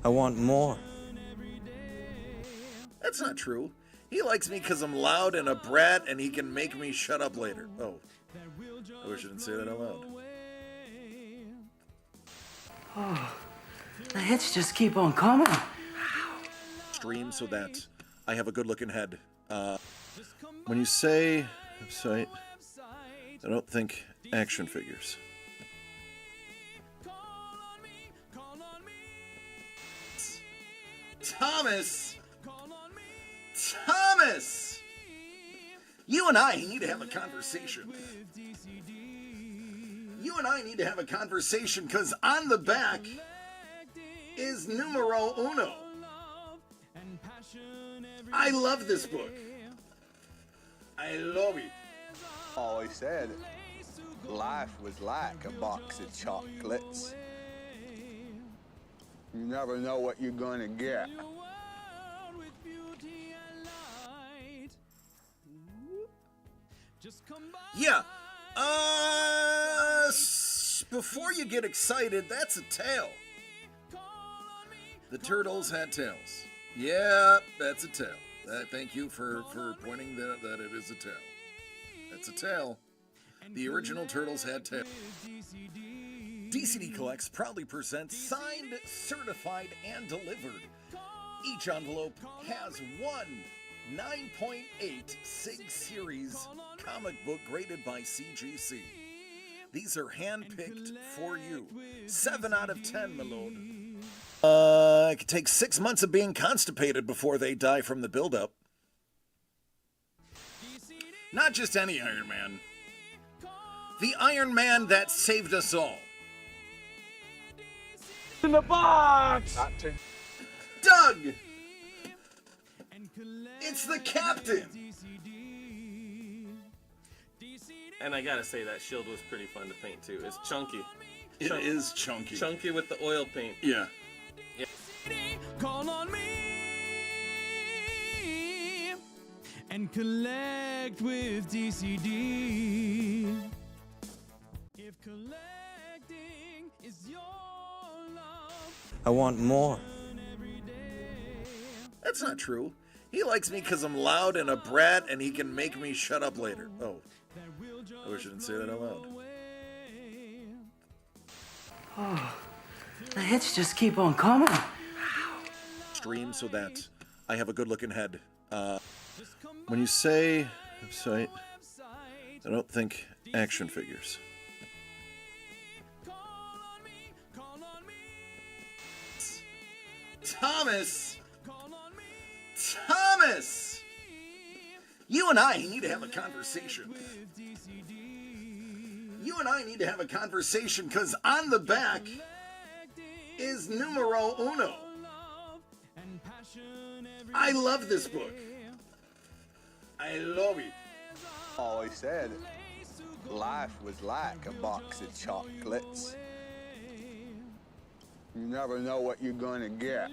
I want more. That's not true. He likes me because I'm loud and a brat and he can make me shut up later. Oh, I wish I didn't say that out loud. Oh, the hits just keep on coming. Stream so that I have a good looking head. When you say website, I don't think action figures. Thomas! Thomas! You and I need to have a conversation. You and I need to have a conversation because on the back is numero uno. I love this book. I love it. Always said life was like a box of chocolates. You never know what you're gonna get. Yeah. Before you get excited, that's a tail. The turtles had tails. Yeah, that's a tail. Thank you for pointing that it is a tail. That's a tail. The original turtles had tails. DCD Collects proudly presents signed, certified, and delivered. Each envelope has one 9.8 SIG Series comic book graded by CGC. These are hand-picked for you. 7 out of 10, my lord. It could take 6 months of being constipated before they die from the buildup. Not just any Iron Man. The Iron Man that saved us all. In the box! Doug! It's the Captain! And I gotta say, that shield was pretty fun to paint too. It's chunky. It is chunky. Chunky with the oil paint. Yeah. Call on me and collect with DCD. If collecting is your love, I want more. That's not true. He likes me because I'm loud and a brat and he can make me shut up later. Oh, I wish I didn't say that out loud. Oh, the hits just keep on coming. Stream so that I have a good looking head. When you say website, I don't think action figures. Thomas! Thomas! You and I need to have a conversation. You and I need to have a conversation because on the back is numero uno. I love this book. I love it. Always said life was like a box of chocolates. You never know what you're gonna get.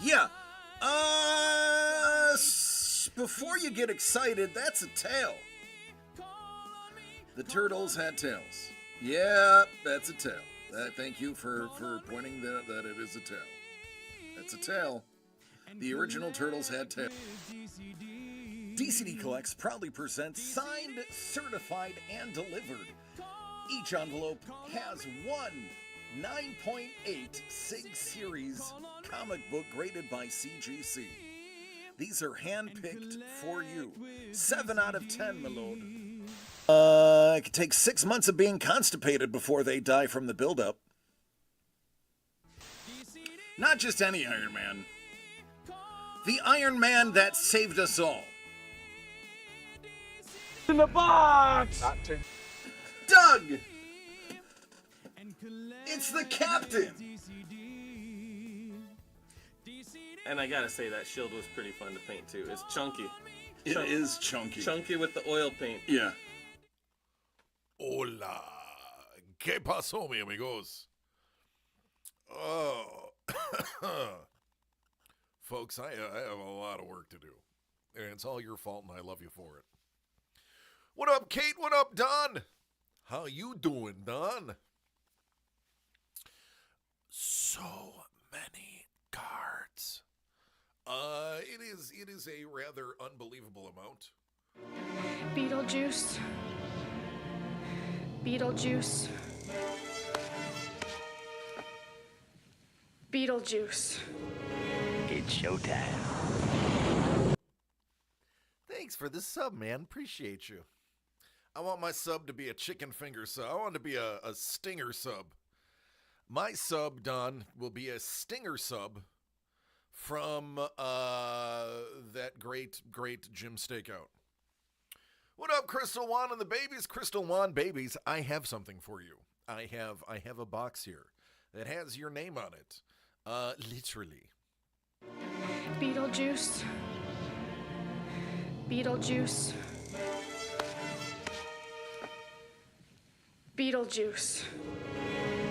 Yeah. Before you get excited, that's a tail. The turtles had tails. Yeah, that's a tail. Thank you for pointing that it is a tail. That's a tail. The original turtles had tails. DCD Collects proudly presents signed, certified, and delivered. Each envelope has one 9.8 SIG Series comic book graded by CGC. These are hand-picked for you. 7 out of 10, my lord. It could take 6 months of being constipated before they die from the buildup. Not just any Iron Man. The Iron Man that saved us all. In the box! Doug! It's the Captain! And I gotta say, that shield was pretty fun to paint too. It's chunky. It is chunky. Chunky with the oil paint. Yeah. Hola. ¿Qué pasó, mi amigos? Oh. Folks, I have a lot of work to do. And it's all your fault, and I love you for it. What up, Kate? What up, Don? How you doing, Don? So many cards. It is a rather unbelievable amount. Beetlejuice. Beetlejuice. Beetlejuice. It's showtime. Thanks for the sub, man. Appreciate you. I want my sub to be a chicken finger sub. I want it to be a stinger sub. My sub, Don, will be a stinger sub from that great Jim Stakeout. What up, Crystal Juan and the babies? Crystal Juan babies, I have something for you. I have a box here that has your name on it. Literally. Beetlejuice. Beetlejuice. Beetlejuice.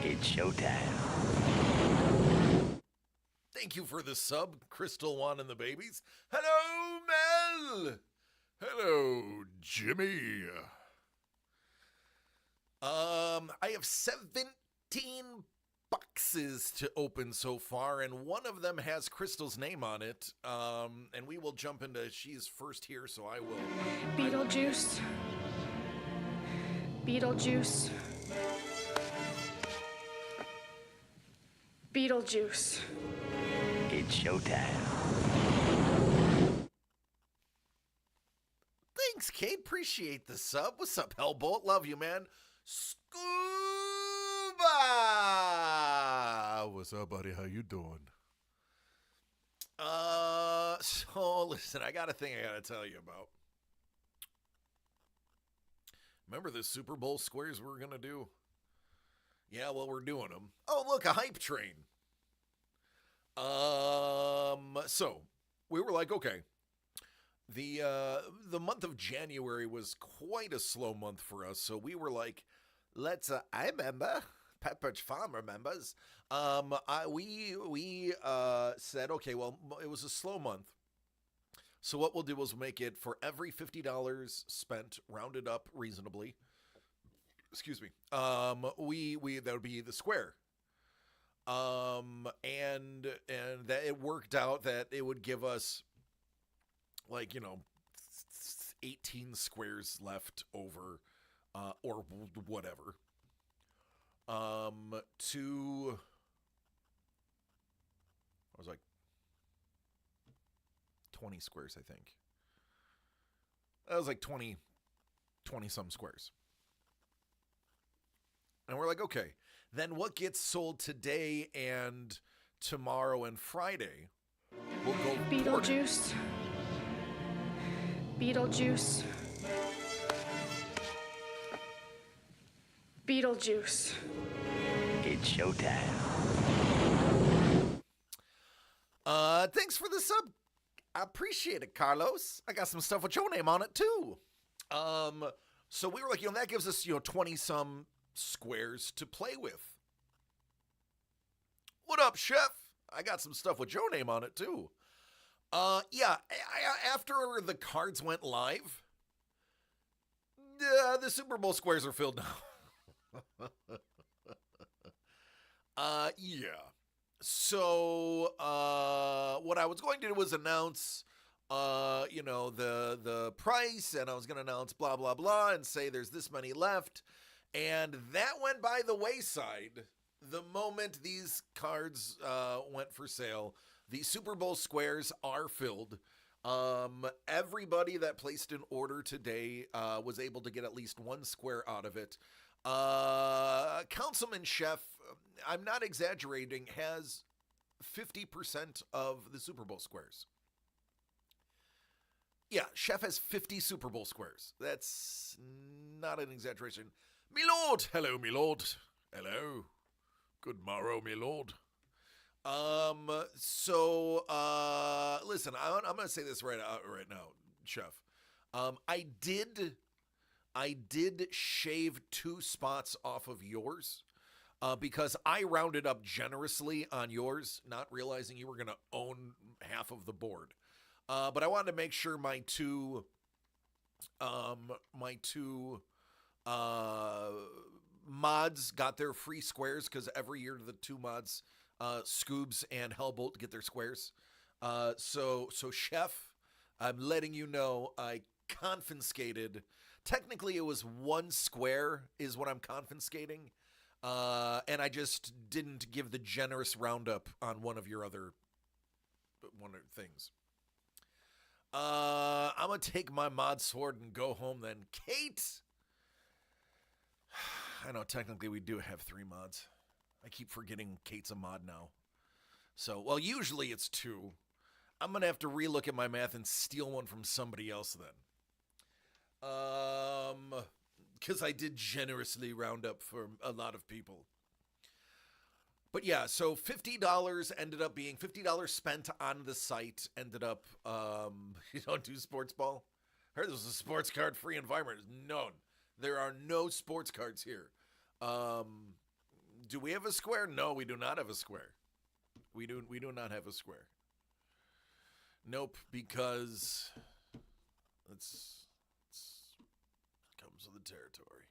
It's showtime. Thank you for the sub, Crystal Juan and the babies. Hello, Mel. Hello, Jimmy. I have 17 boxes to open so far, and one of them has Crystal's name on it. And we will jump into, she's first here, so I will. Beetlejuice. Beetlejuice. Beetlejuice. It's showtime. Thanks, Kate. Appreciate the sub. What's up, Hellbolt? Love you, man. Scuba! What's up, buddy? How you doing? So listen, I got a thing I gotta tell you about. Remember the Super Bowl squares we were gonna do? Yeah, well, we're doing them. Oh, look, a hype train. So we were like, okay. The month of January was quite a slow month for us, so we were like, let's. I remember. Pepperidge Farm remembers. We said, okay, well, it was a slow month, so what we'll do is make it for every $50 spent, rounded up reasonably. Excuse me. We that would be the square. And that it worked out that it would give us, like, 18 squares left over, or whatever. To, I was like 20 squares, I think. That was like 20 some squares. And we're like, okay, then what gets sold today and tomorrow and Friday? We'll go Beetlejuice. Beetlejuice. Beetlejuice. It's showtime. Thanks for the sub. I appreciate it, Carlos. I got some stuff with your name on it too. So we were like, that gives us, 20 some squares to play with. What up, Chef? I got some stuff with your name on it too. Yeah, after the cards went live, the Super Bowl squares are filled now. Yeah. So, what I was going to do was announce, the price, and I was going to announce blah, blah, blah, and say there's this many left. And that went by the wayside the moment these cards went for sale. The Super Bowl squares are filled. Everybody that placed an order today was able to get at least one square out of it. Councilman Chef, I'm not exaggerating, has 50% of the Super Bowl squares. Yeah, Chef has 50 Super Bowl squares. That's not an exaggeration. Me lord! Hello, me lord. Hello. Good morrow, me lord. Listen, I'm going to say this right now, Chef. I did shave 2 spots off of yours because I rounded up generously on yours, not realizing you were going to own half of the board. But I wanted to make sure my two mods got their free squares, because every year the two mods, Scoobs and Hellbolt, get their squares. So Chef, I'm letting you know I confiscated. Technically, it was 1 square is what I'm confiscating, and I just didn't give the generous roundup on one of your other things. I'm gonna take my mod sword and go home then. Kate! I know technically we do have 3 mods. I keep forgetting Kate's a mod now. So, well, usually it's 2. I'm gonna have to relook at my math and steal one from somebody else then. Because I did generously round up for a lot of people. But yeah, so $50 ended up being $50 spent on the site. Ended up, you don't do sports ball? I heard this was a sports card free environment. None. There are no sports cards here. Do we have a square? No, we do not have a square. We do not have a square. Nope, because it's comes with the territory.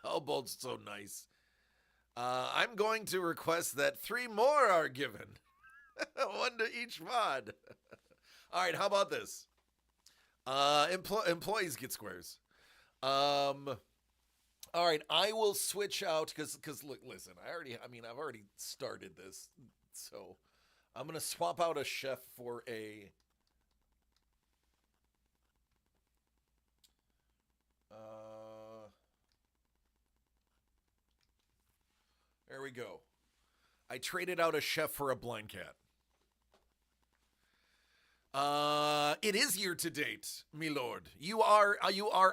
Hellbolt's so nice. I'm going to request that 3 more are given. 1 to each mod. All right, how about this? Employees get squares. All right, I will switch out because look, listen, I've already started this, so I'm gonna swap out a chef for a. There we go. I traded out a chef for a blind cat. It is year to date, me lord. You are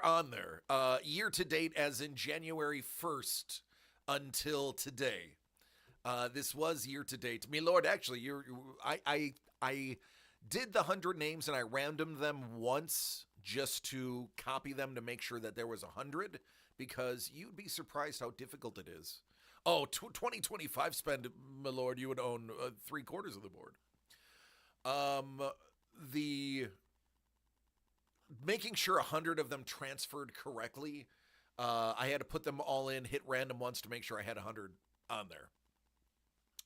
on there. Year to date, as in January 1st until today. This was year to date, me lord. Actually, I did the 100 names and I randomed them once just to copy them to make sure that there was 100, because you'd be surprised how difficult it is. Oh, 2025 spend, my lord, you would own 3/4 of the board. The making sure 100 of them transferred correctly, I had to put them all in, hit random once to make sure I had 100 on there.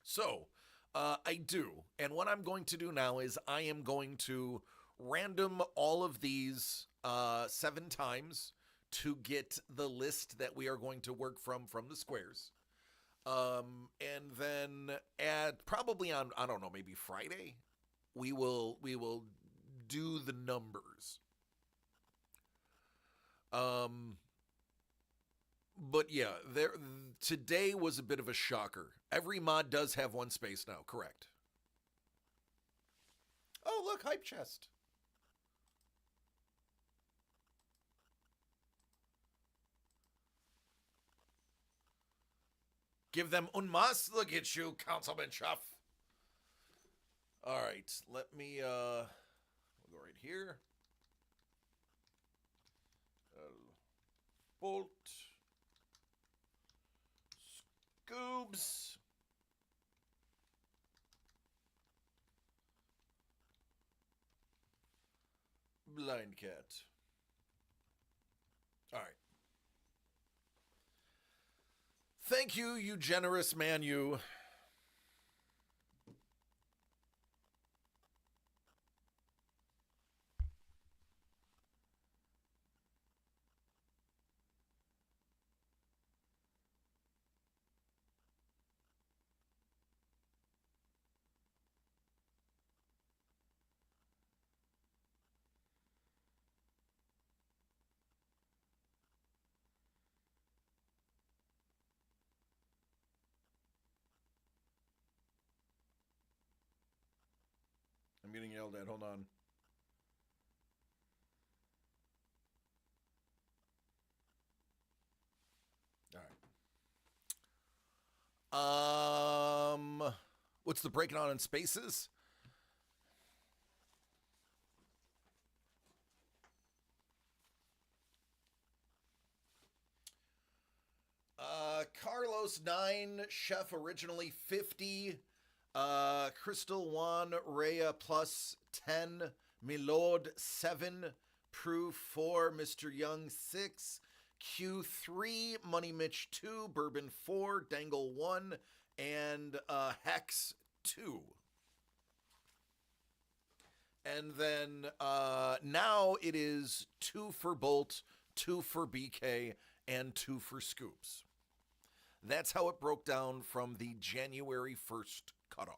So I do, and what I'm going to do now is I am going to random all of these 7 times to get the list that we are going to work from the squares. And then probably on, I don't know, maybe Friday, we will do the numbers. But yeah, today was a bit of a shocker. Every mod does have 1 space now, correct? Oh, look, hype chest. Give them un mas. Look at you, Councilman Schuff. All right, let me, we'll go right here. Bolt. Scoobs. Blind cat. All right. Thank you, you generous man, you. I'm getting yelled at. Hold on. All right. What's the breaking on in spaces? Carlos 9, Chef originally 50. Crystal 1, Rhea plus 10, Milord 7, Proof 4, Mr. Young 6, Q 3, Money Mitch 2, Bourbon 4, Dangle 1, and Hex 2. And then now it is 2 for Bolt, 2 for BK, and 2 for Scoops. That's how it broke down from the January 1st cutoff.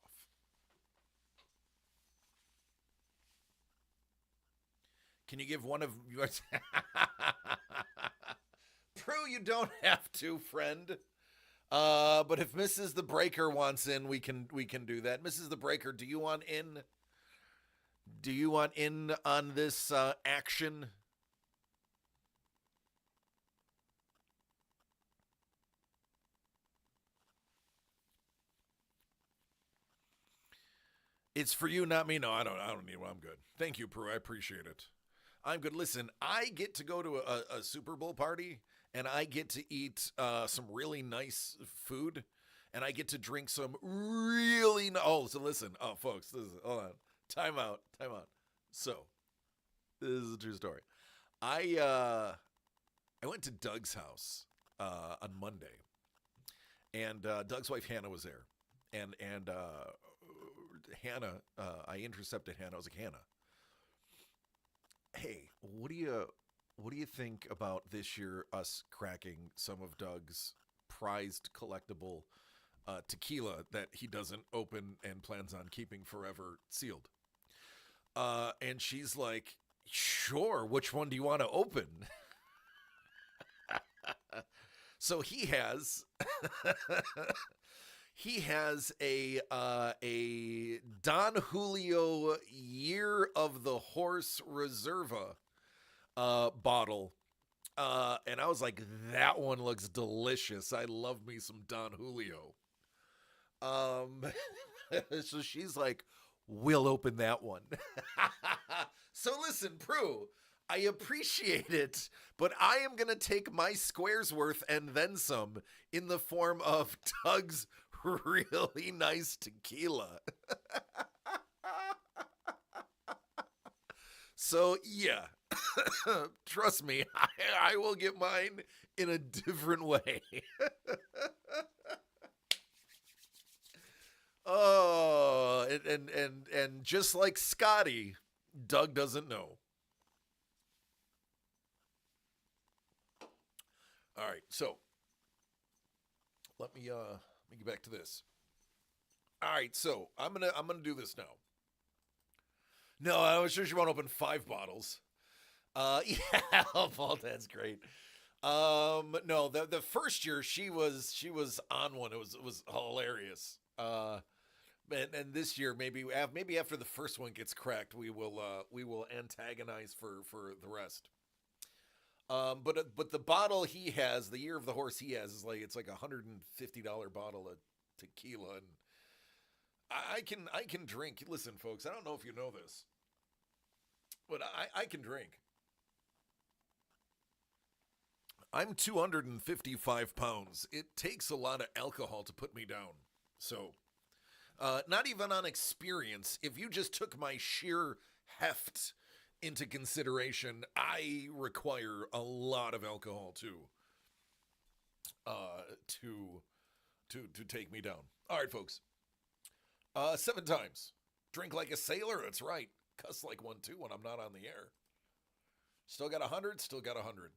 Can you give one of your... Prue, you don't have to, friend. But if Mrs. the Breaker wants in, we can do that. Mrs. the Breaker, do you want in? Do you want in on this action? It's for you, not me. No, I don't need one. I'm good. Thank you, Prue. I appreciate it. I'm good. Listen, I get to go to a Super Bowl party, and I get to eat some really nice food, and I get to drink some really so listen. Oh, folks, hold on. Time out. So, this is a true story. I went to Doug's house on Monday, and Doug's wife Hannah was there, and Hannah, I intercepted Hannah. I was like, Hannah, hey, what do you think about this year us cracking some of Doug's prized collectible tequila that he doesn't open and plans on keeping forever sealed? And she's like, sure, which one do you want to open? So he has a Don Julio Year of the Horse Reserva bottle. And I was like, that one looks delicious. I love me some Don Julio. So she's like, we'll open that one. So listen, Prue, I appreciate it, but I am going to take my square's worth and then some in the form of Doug's really nice tequila. So, yeah, trust me, I will get mine in a different way. Oh, and just like Scotty, Doug doesn't know. All right, so let me get back to this. All right, so I'm gonna do this now. No, I was sure she want to open 5 bottles. Yeah, Paul, that's great. No, the first year she was on one. It was hilarious. And this year maybe after the first one gets cracked, we will antagonize for the rest. But the bottle he has, the Year of the Horse he has, is it's like $150 bottle of tequila, and I can drink. Listen, folks, I don't know if you know this, but I can drink. I'm 255 pounds. It takes a lot of alcohol to put me down. So, not even on experience. If you just took my sheer heft into consideration, I require a lot of alcohol to take me down. All right, folks. 7 times. Drink like a sailor. That's right. Cuss like one too when I'm not on the air. Still got 100. Still got 100.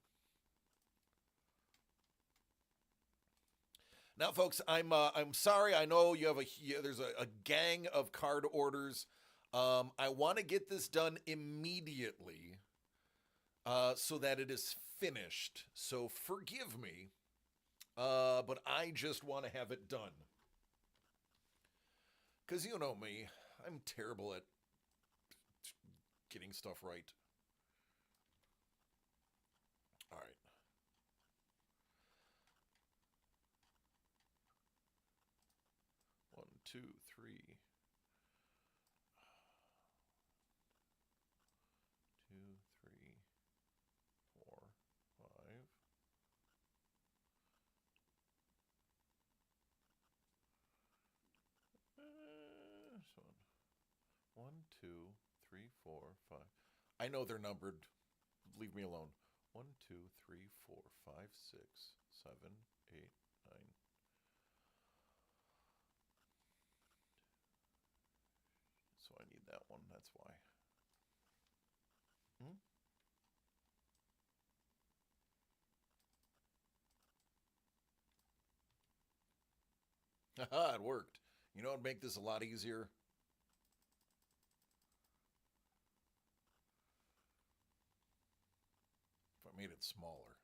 Now, folks, I'm sorry. I know you have there's a gang of card orders. I want to get this done immediately, so that it is finished. So forgive me, but I just want to have it done. 'Cause you know me, I'm terrible at getting stuff right. All right. One, two, three. 2, 3, 4, 5. 2, 3, 4, 5. I know they're numbered. Leave me alone. 1, 2, 3, 4, 5, 6, 7, 8, 9. So I need that one. That's why. Haha, it worked. You know what would make this a lot easier? If I made it smaller.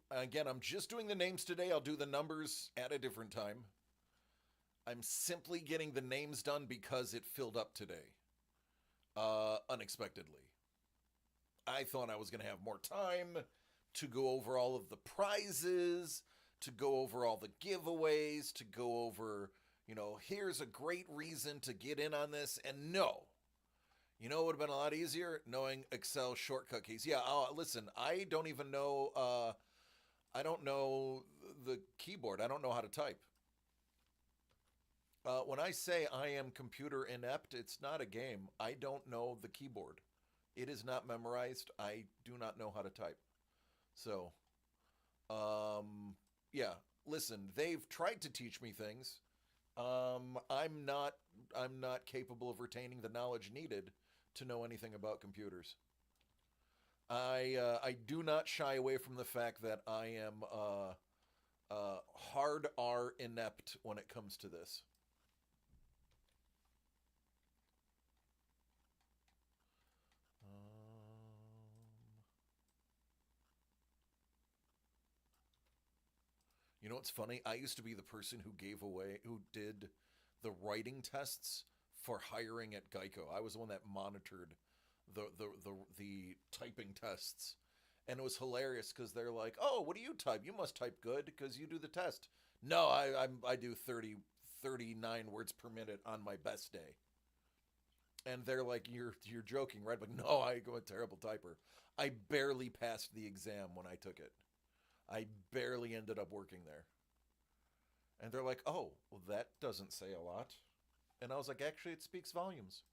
Again, I'm just doing the names today. I'll do the numbers at a different time. I'm simply getting the names done because it filled up today. Unexpectedly. I thought I was going to have more time to go over all of the prizes, to go over all the giveaways, to go over, here's a great reason to get in on this. And no. You know what would have been a lot easier? Knowing Excel shortcut keys. Yeah, listen, I don't even know, I don't know the keyboard. I don't know how to type. When I say I am computer inept, it's not a game. I don't know the keyboard. It is not memorized. I do not know how to type. So, yeah, listen, they've tried to teach me things. I'm not capable of retaining the knowledge needed to know anything about computers. I do not shy away from the fact that I am hard R inept when it comes to this. You know what's funny? I used to be the person who did the writing tests for hiring at Geico. I was the one that monitored the typing tests. And it was hilarious because they're like, oh, what do you type? You must type good because you do the test. No, I do 39 words per minute on my best day. And they're like, you're joking, right? But no, I'm a terrible typer. I barely passed the exam when I took it. I barely ended up working there. And they're like, oh, well, that doesn't say a lot. And I was like, actually, it speaks volumes.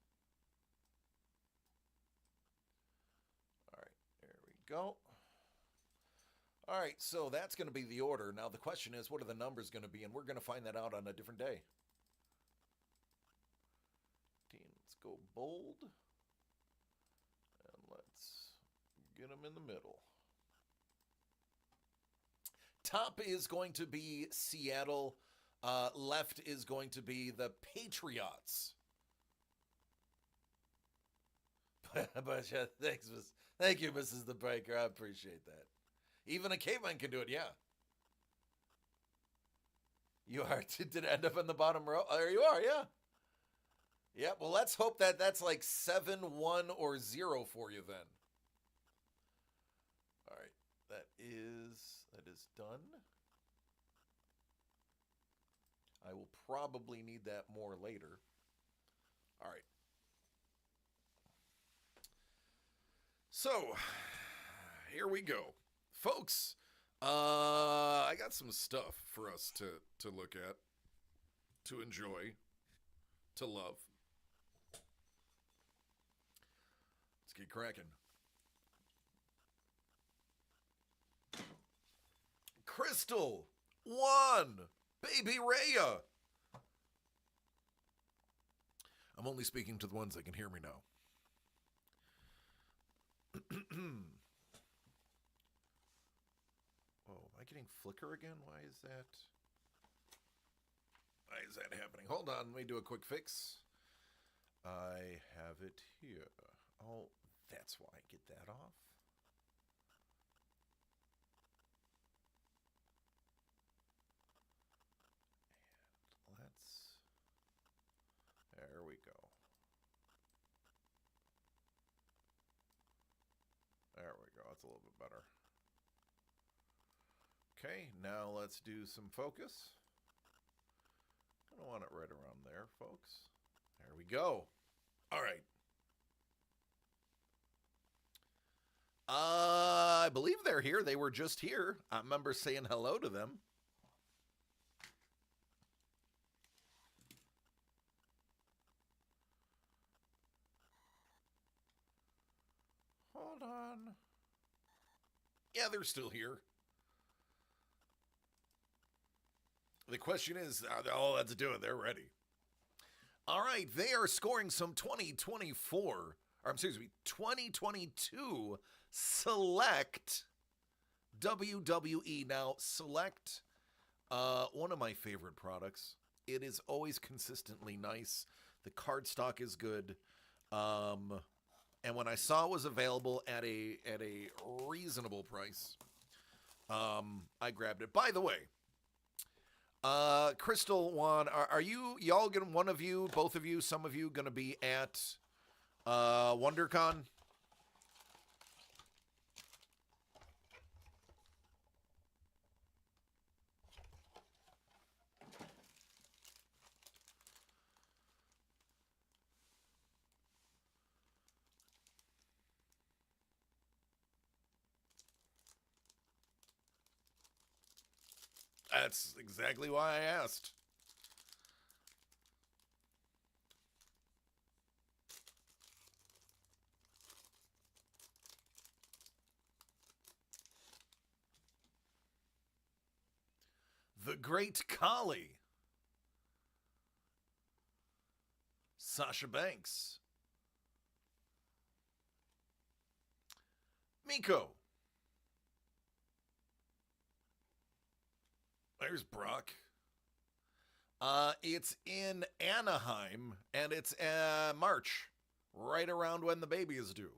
All right, there we go. All right, so that's going to be the order. Now, the question is, what are the numbers going to be? And we're going to find that out on a different day. Let's go bold. And let's get them in the middle. Top is going to be Seattle. Left is going to be the Patriots. But yeah, thank you, Mrs. The Biker. I appreciate that. Even a caveman can do it, yeah. You are. Did it end up in the bottom row? There you are, yeah. Yeah, well, let's hope that that's like 7, 1, or 0 for you then. All right, that is done. I will probably need that more later. All right. So, here we go. Folks, I got some stuff for us to look at, to enjoy, to love. Let's get cracking. Crystal 1, Baby Raya. I'm only speaking to the ones that can hear me now. Oh, am I getting flicker again? Why is that happening? Hold on, let me do a quick fix. I have it here. Oh, that's why. Get that off. There we go. that's a little bit better. Okay, now let's do some focus. Gonna want it right around there, folks. There we go. All right. I believe they're here. They were just here. I remember saying hello to them. Hold on. Yeah, they're still here. The question is, oh, let's do it. They're ready. All right, they are scoring some 2022 Select WWE. Now, Select, one of my favorite products. It is always consistently nice. The card stock is good. And when I saw it was available at a reasonable price, I grabbed it. By the way, Crystal Juan, are y'all gonna, one of you, both of you, some of you gonna be at WonderCon? That's exactly why I asked. The Great Khali. Sasha Banks. Miko. There's Brock. It's in Anaheim, and it's March, right around when the baby is due.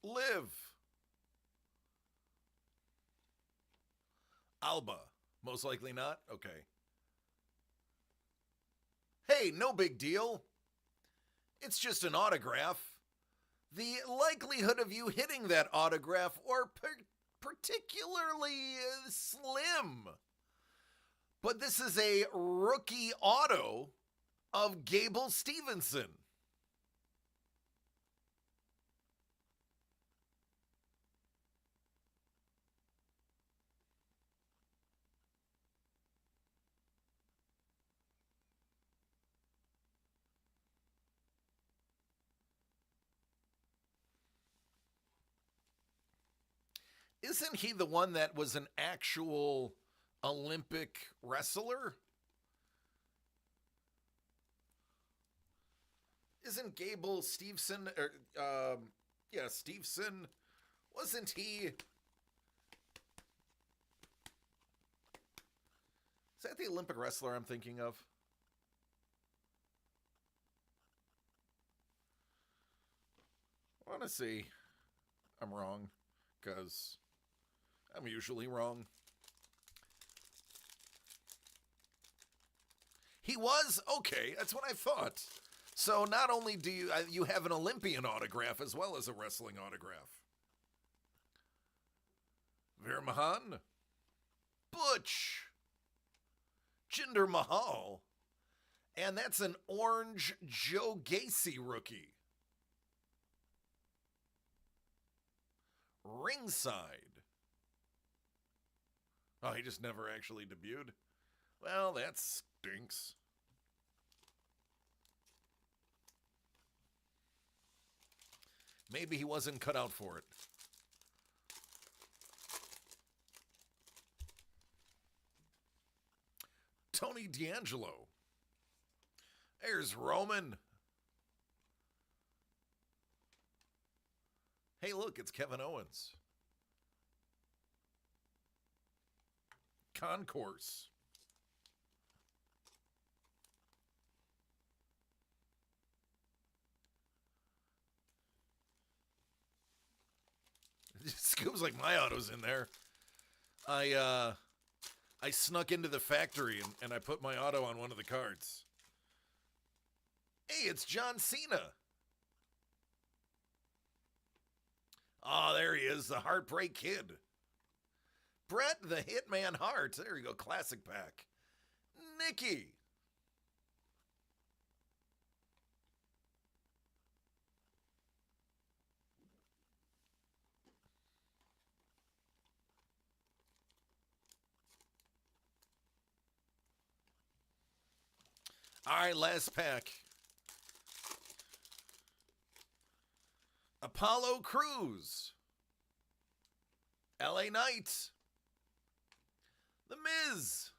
Liv. Alba. Most likely not? Okay. Hey, no big deal. It's just an autograph. The likelihood of you hitting that autograph are particularly slim. But this is a rookie auto of Gable Stevenson. Isn't he the one that was an actual Olympic wrestler? Isn't Gable Stevenson, Stevenson, wasn't he? Is that the Olympic wrestler I'm thinking of? I want to see. I'm wrong, because I'm usually wrong. He was? Okay, that's what I thought. So not only do you have an Olympian autograph as well as a wrestling autograph. Veer Mahan. Butch. Jinder Mahal. And that's an orange Joe Gacy rookie. Ringside. Oh, he just never actually debuted? Well, that stinks. Maybe he wasn't cut out for it. Tony D'Angelo. There's Roman. Hey, look, it's Kevin Owens. Concourse. Scoob's like, my auto's in there. I snuck into the factory and I put my auto on one of the cards. Hey, it's John Cena. Oh, there he is, the Heartbreak Kid. Bret the Hitman Hart. There you go, classic pack. Nikki. All right, last pack. Apollo Crews. LA Knight. The Miz.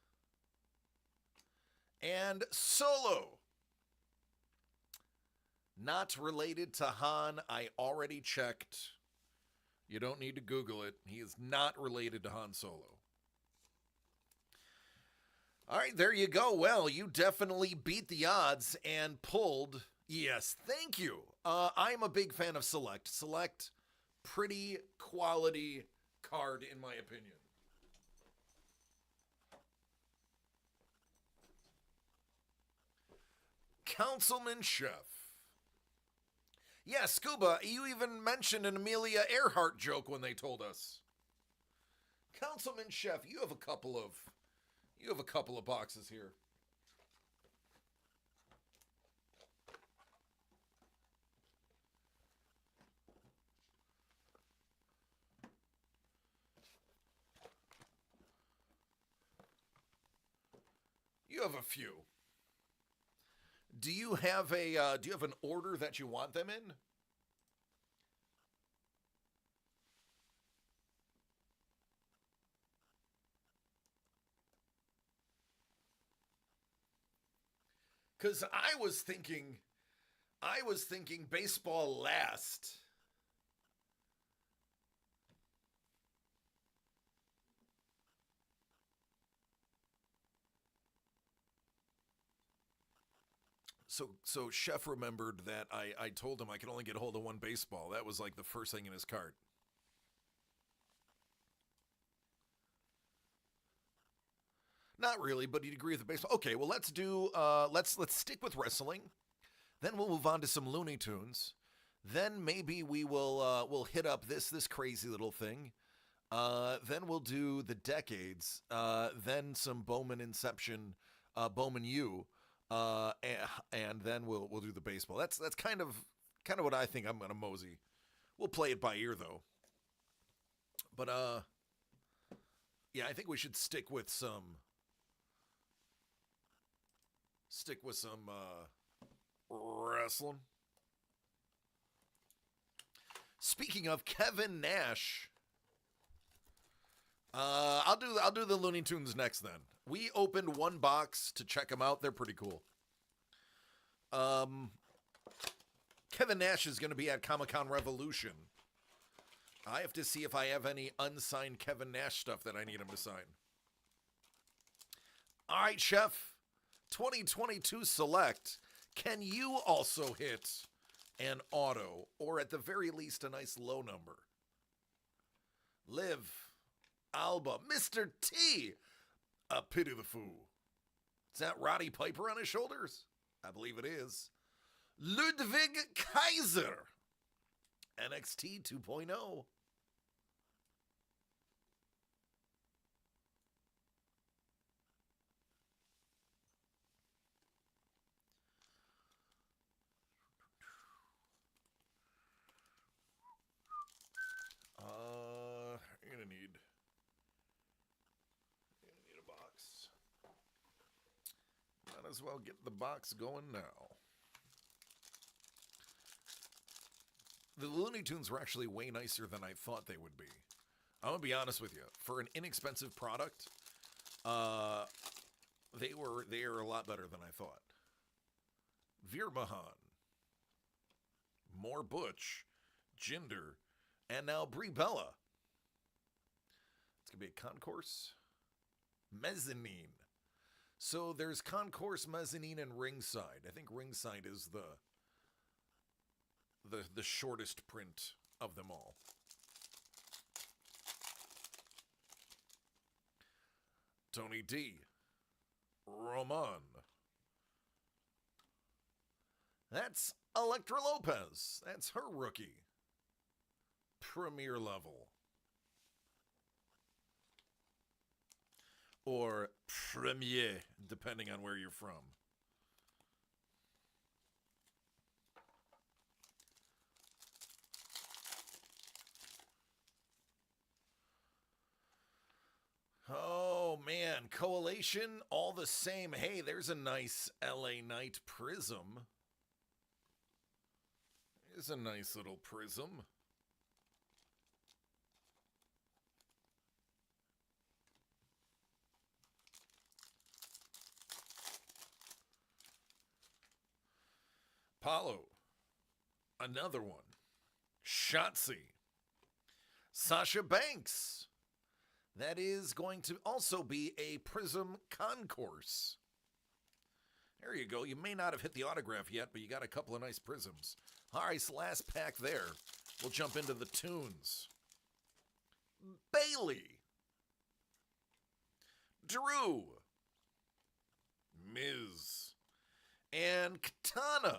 And Solo. Not related to Han. I already checked. You don't need to Google it. He is not related to Han Solo. All right, there you go. Well, you definitely beat the odds and pulled. Yes, thank you. I'm a big fan of Select. Select, pretty quality card, in my opinion. Councilman Chef. Yeah, Scuba, you even mentioned an Amelia Earhart joke when they told us. Councilman Chef, you have a couple of boxes here. You have a few. Do you have an order that you want them in? Because I was thinking baseball last. So Chef remembered that I told him I could only get a hold of one baseball. That was like the first thing in his cart. Not really, but he'd agree with the baseball. Okay, well let's do let's stick with wrestling. Then we'll move on to some Looney Tunes. Then maybe we'll hit up this crazy little thing. Then we'll do the decades. Then some Bowman Inception, Bowman U. And then we'll do the baseball. That's kind of what I think I'm gonna mosey. We'll play it by ear though. But yeah, I think we should stick with some wrestling. Speaking of Kevin Nash, I'll do the Looney Tunes next then. We opened one box to check them out. They're pretty cool. Kevin Nash is going to be at Comic-Con Revolution. I have to see if I have any unsigned Kevin Nash stuff that I need him to sign. All right, Chef. 2022 Select. Can you also hit an auto, or at the very least a nice low number? Liv, Alba, Mr. T, a pity the fool. Is that Roddy Piper on his shoulders? I believe it is. Ludwig Kaiser, NXT 2.0. You're gonna need a box. Might as well get the box going now. The Looney Tunes were actually way nicer than I thought they would be. I'm gonna be honest with you. For an inexpensive product, they are a lot better than I thought. Veer Mahan, more Butch, Jinder, and now Brie Bella. It's gonna be a concourse, mezzanine. So there's concourse, mezzanine, and ringside. I think ringside is the shortest print of them all. Tony D. Roman. That's Electra Lopez. That's her rookie. Premier level. Or premier, depending on where you're from. Oh man, Coalition, all the same. Hey, there's a nice LA Knight prism. There's a nice little prism. Paulo, another one. Shotzi. Sasha Banks. That is going to also be a Prism Concourse. There you go. You may not have hit the autograph yet, but you got a couple of nice prisms. All right, so last pack there. We'll jump into the tunes. Bailey. Drew. Miz. And Katana.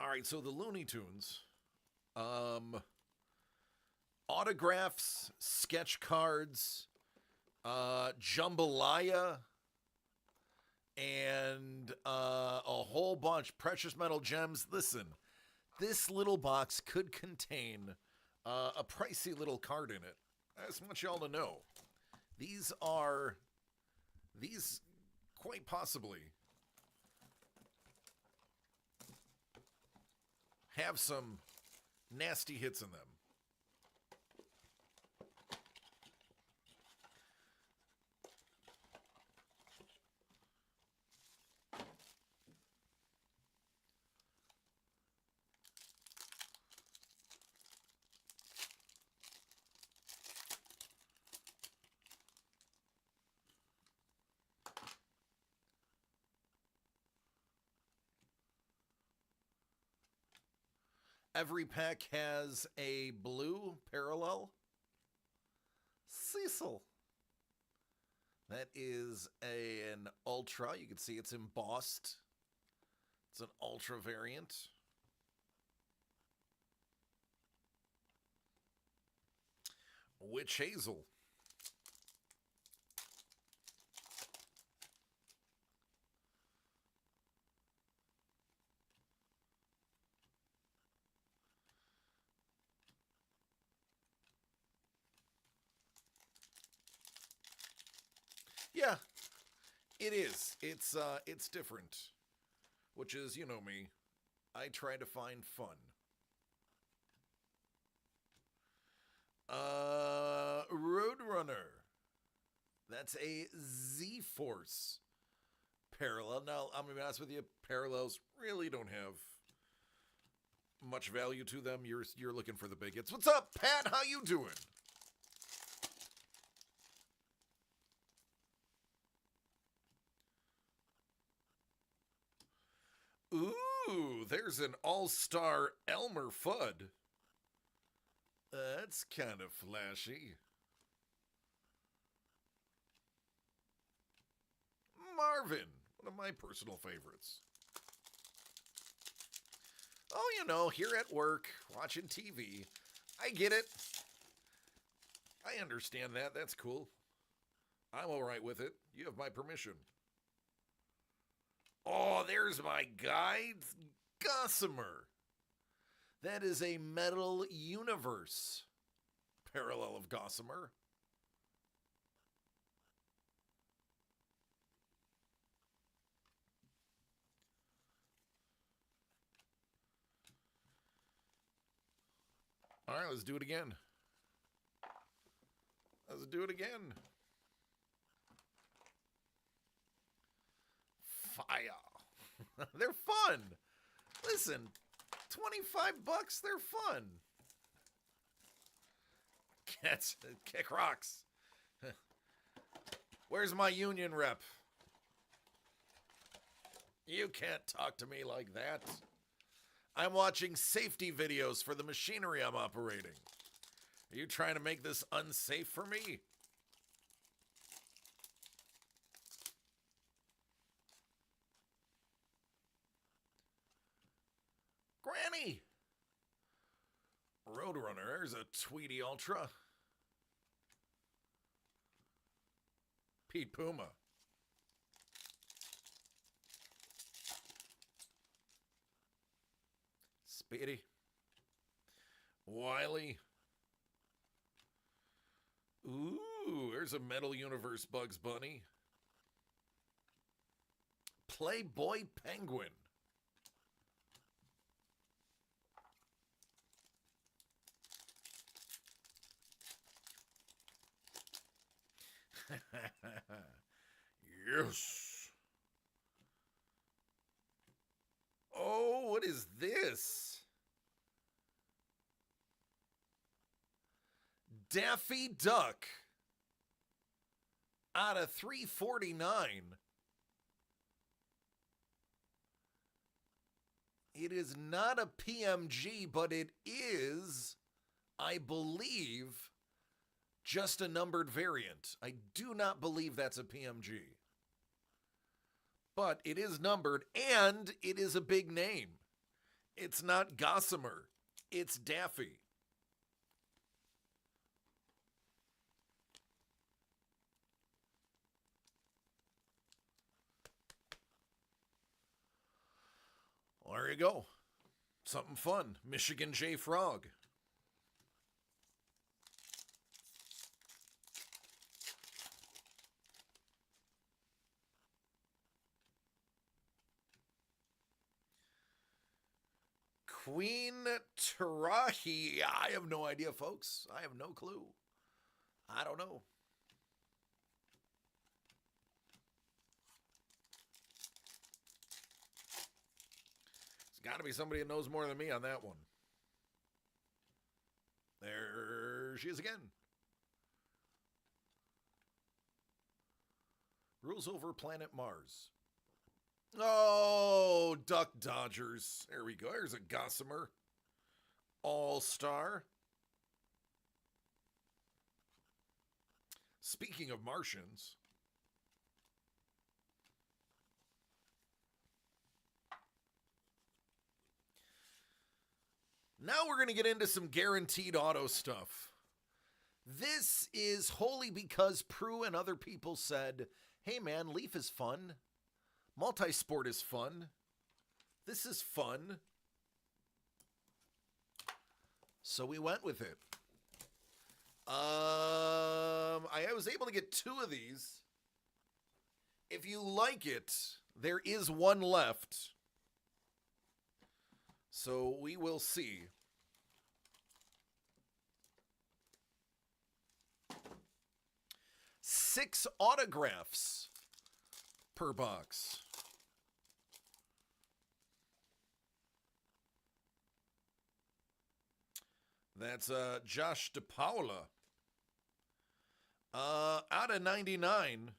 All right, so the Looney Tunes, autographs, sketch cards, jambalaya, and a whole bunch precious metal gems. Listen, this little box could contain a pricey little card in it. I just want y'all to know. These quite possibly have some nasty hits in them. Every pack has a blue parallel. Cecil. That is an Ultra. You can see it's embossed. It's an Ultra variant. Witch Hazel. Yeah, it is. It's different, which is, you know me, I try to find fun. Roadrunner. That's a Z-Force parallel. Now, I'm going to be honest with you, parallels really don't have much value to them. You're looking for the big hits. What's up, Pat? How you doing? Ooh, there's an all-star Elmer Fudd. That's kind of flashy. Marvin, one of my personal favorites. Oh, you know, here at work, watching TV. I get it. I understand that. That's cool. I'm all right with it. You have my permission. Oh, there's my guy, Gossamer. That is a Metal Universe parallel of Gossamer. All right, let's do it again. Let's do it again. Fire. They're fun. Listen, $25, they're fun. Cats, kick rocks. Where's my union rep? You can't talk to me like that. I'm watching safety videos for the machinery I'm operating. Are you trying to make this unsafe for me? Granny! Roadrunner, there's a Tweety Ultra. Pete Puma. Speedy. Wily. Ooh, there's a Metal Universe Bugs Bunny. Playboy Penguin. Yes. Oh, what is this? Daffy Duck out of 349. It is not a PMG, but it is, I believe, just a numbered variant. I do not believe that's a PMG. But it is numbered, and it is a big name. It's not Gossamer. It's Daffy. Well, there you go. Something fun. Michigan J. Frog. Queen Tarahi. I have no idea, folks. I have no clue. I don't know. There's got to be somebody that knows more than me on that one. There she is again. Rules over planet Mars. Oh, Duck Dodgers. There we go. There's a Gossamer. All-Star. Speaking of Martians. Now we're going to get into some guaranteed auto stuff. This is wholly because Prue and other people said, hey man, Leaf is fun. Multisport is fun. This is fun. So we went with it. I was able to get 2 of these. If you like it, there is one left. So we will see. Six autographs per box. That's Josh DePaula. Out of 99,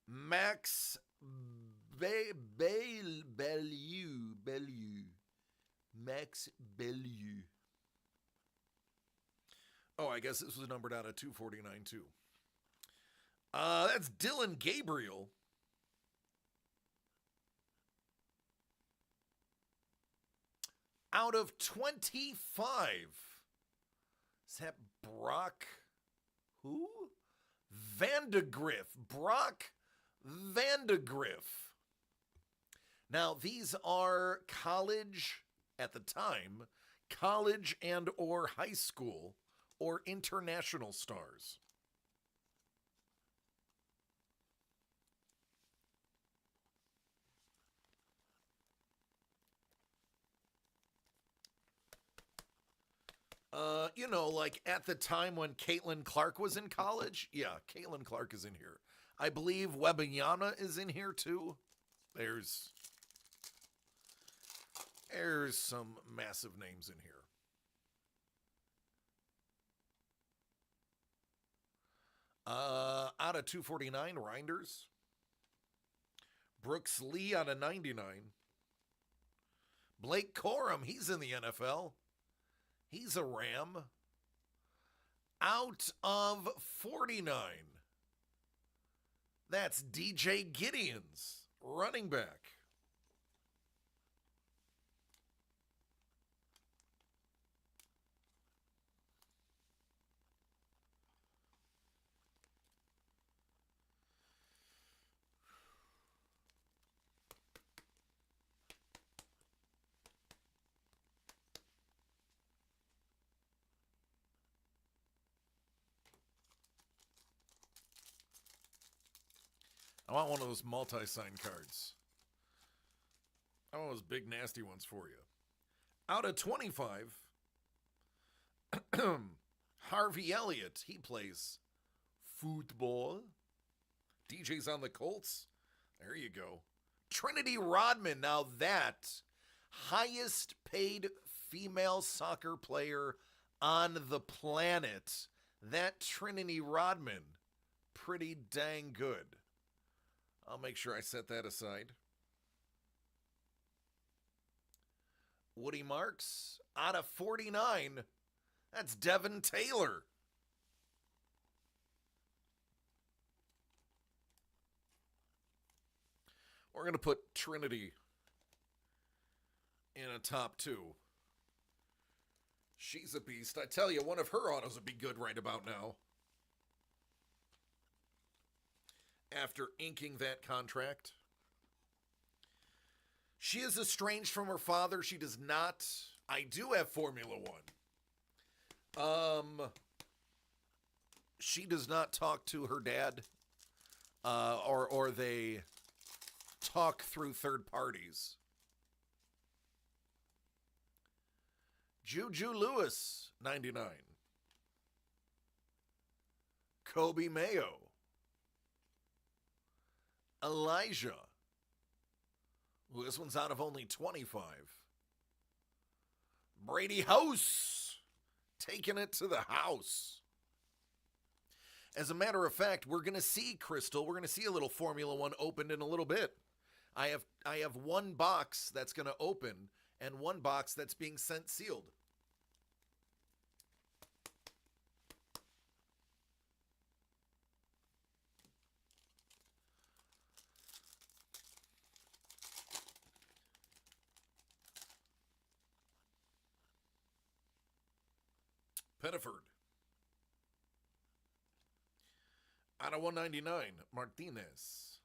Max Bellew. Max Bellew. Oh, I guess this was numbered out of 249 too. That's Dylan Gabriel. Out of 25. Is that Brock? Who? Vandegrift. Brock Vandegrift. Now, these are college, at the time, college and or high school or international stars. You know, like at the time when Caitlin Clark was in college. Yeah, Caitlin Clark is in here. I believe Webanyama is in here too. There's some massive names in here. Out of 249, Reinders. Brooks Lee out of 99. Blake Corum, he's in the NFL. He's a Ram. Out of 49. That's DJ Gideons, running back. I want one of those multi-sign cards. I want those big nasty ones for you. Out of 25, Harvey Elliott, he plays football. DJ's on the Colts. There you go. Trinity Rodman, now that highest paid female soccer player on the planet. That Trinity Rodman, pretty dang good. I'll make sure I set that aside. Woody Marks, out of 49, that's Devin Taylor. We're going to put Trinity in a top 2. She's a beast. I tell you, one of her autos would be good right about now. After inking that contract. She is estranged from her father. She does not. I do have Formula One. She does not talk to her dad. Or they talk through third parties. Juju Lewis, 99. Kobe Mayo. Elijah. Ooh, this one's out of only 25. Brady House. Taking it to the house. As a matter of fact, we're going to see, Crystal, we're going to see a little Formula One opened in a little bit. I have one box that's going to open and one box that's being sent sealed. Pettiford. Out of 199, Martinez.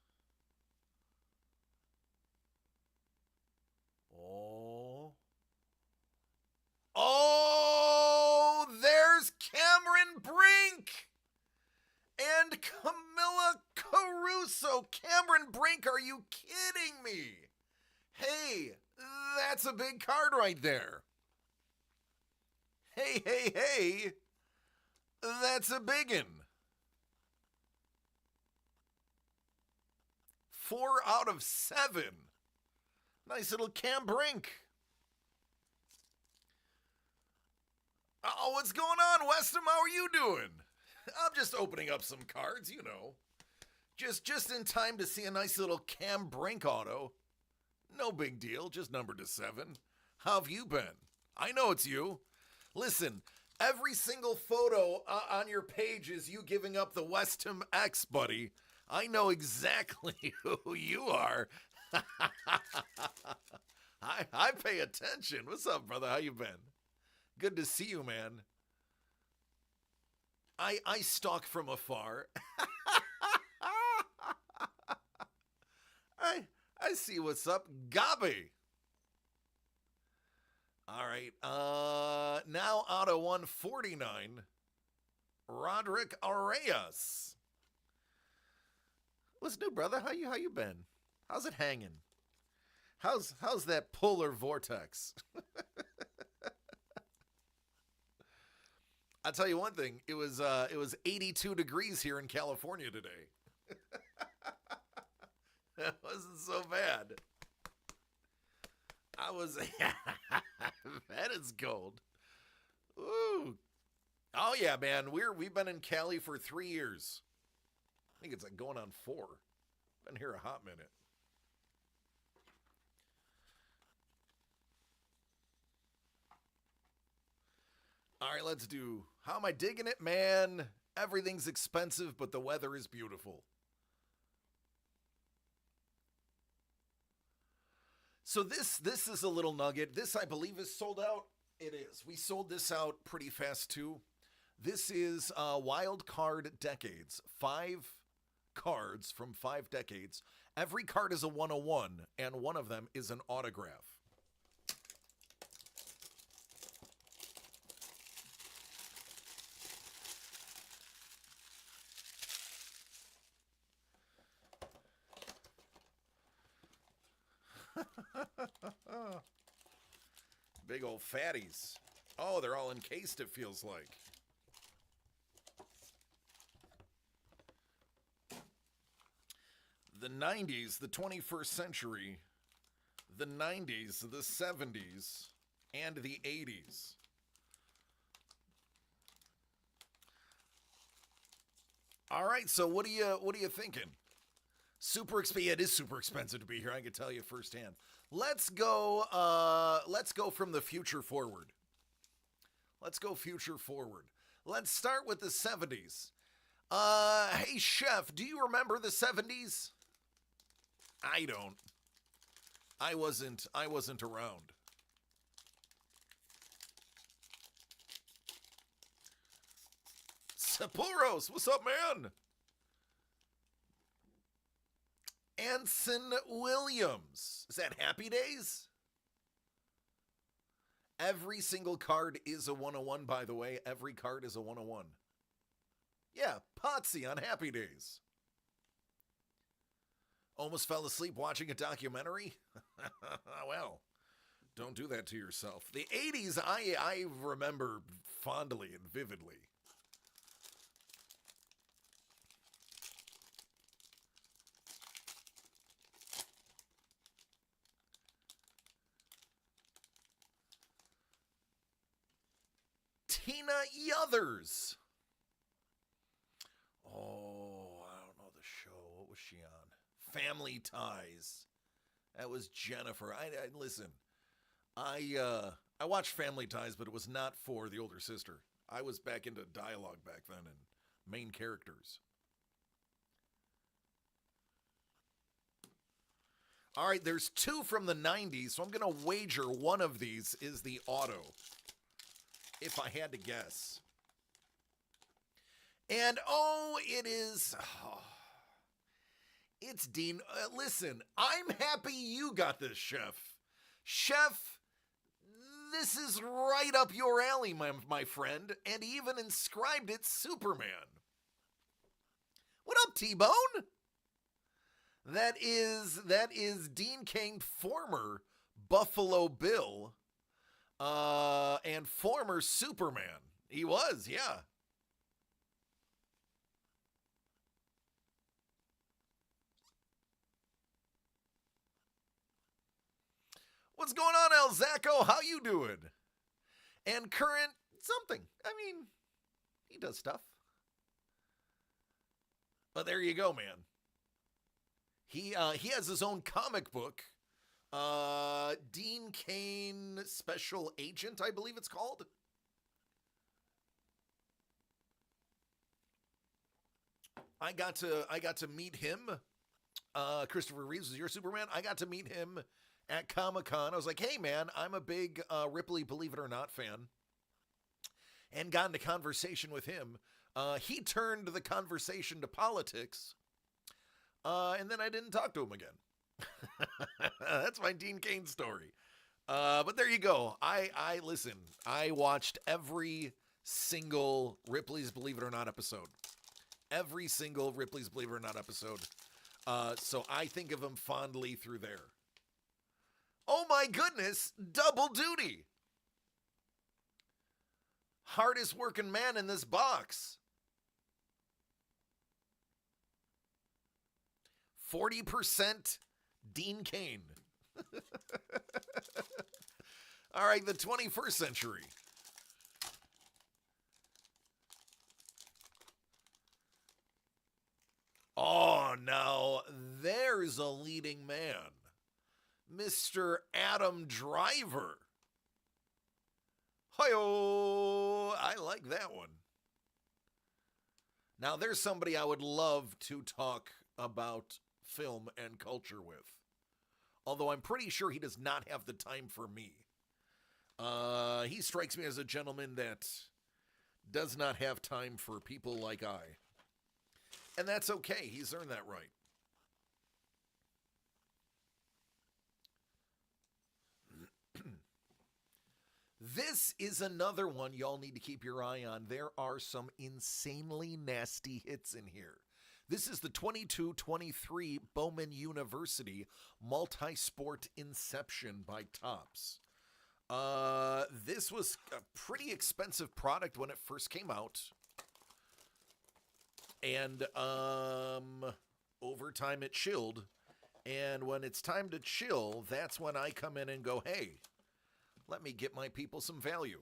Oh, there's Cameron Brink and Camilla Caruso. Cameron Brink, are you kidding me? Hey, that's a big card right there. Hey, that's a biggin. 4 out of 7. Nice little Cam Brink. Oh, what's going on, Westham? How are you doing? I'm just opening up some cards, you know. Just in time to see a nice little Cam Brink auto. No big deal, just numbered to 7. How have you been? I know it's you. Listen, every single photo on your page is you giving up the Westham X, buddy. I know exactly who you are. I pay attention. What's up, brother? How you been? Good to see you, man. I stalk from afar. I see what's up. Gabi. All right. Now out of 149, Roderick Arias. What's new, brother? How you been? How's it hanging? How's that polar vortex? I'll tell you one thing. It was 82 degrees here in California today. That wasn't so bad. That is cold. Ooh. Oh yeah, man. We've been in Cali for 3 years. I think it's like going on 4. Been here a hot minute. All right, let's do How Am I Digging It, Man? Everything's expensive, but the weather is beautiful. So this is a little nugget. This, I believe, is sold out. It is. We sold this out pretty fast, too. This is Wild Card Decades. 5 cards from 5 decades. Every card is a 101, and one of them is an autograph. Big old fatties. Oh, they're all encased, it feels like. The 90s, the 21st century, the 90s, the 70s, and the 80s. All right, so what are you thinking? Super expensive. It is super expensive to be here. I can tell you firsthand. Let's go from the future forward. Let's go future forward. Let's start with the 70s. Hey chef, do you remember the 70s? I don't. I wasn't around. Sapuros, what's up, man? Anson Williams. Is that Happy Days? Every single card is a 101, by the way. Every card is a 101. Yeah, Potsy on Happy Days. Almost fell asleep watching a documentary? Well, don't do that to yourself. The 80s, I remember fondly and vividly. Tina Yothers. Oh, I don't know the show. What was she on? Family Ties. That was Jennifer. Listen. I watched Family Ties, but it was not for the older sister. I was back into dialogue back then and main characters. All right, there's 2 from the 90s, so I'm going to wager one of these is the auto. If I had to guess. And it is. Oh, it's Dean. Listen, I'm happy you got this, Chef. Chef, this is right up your alley, my friend. And he even inscribed it Superman. What up, T-Bone? That is Dean Cain, former Buffalo Bill. And former Superman. He was, yeah. What's going on, El Zacco? How you doing? And current something. I mean, he does stuff. But there you go, man. He has his own comic book. Dean Cain Special Agent, I believe it's called. I got to meet him. Christopher Reeves is your Superman. I got to meet him at Comic-Con. I was like, hey man, I'm a big Ripley Believe It or Not fan. And got into conversation with him. He turned the conversation to politics. And then I didn't talk to him again. That's my Dean Cain story. But there you go. I listen. I watched every single Ripley's Believe It or Not episode. Every single Ripley's Believe It or Not episode. So I think of him fondly through there. Oh my goodness, double duty. Hardest working man in this box. 40% Dean Cain. All right, the 21st century. Oh, now there's a leading man. Mr. Adam Driver. Hi-yo! like that one. Now, there's somebody I would love to talk about film and culture with. Although I'm pretty sure he does not have the time for me. He strikes me as a gentleman that does not have time for people like I. And that's okay. He's earned that right. This is another one y'all need to keep your eye on. There are some insanely nasty hits in here. This is the 22-23 Bowman University Multi-Sport Inception by Topps. This was a pretty expensive product when it first came out. And over time it chilled. And when it's time to chill, that's when I come in and go, hey, let me get my people some value.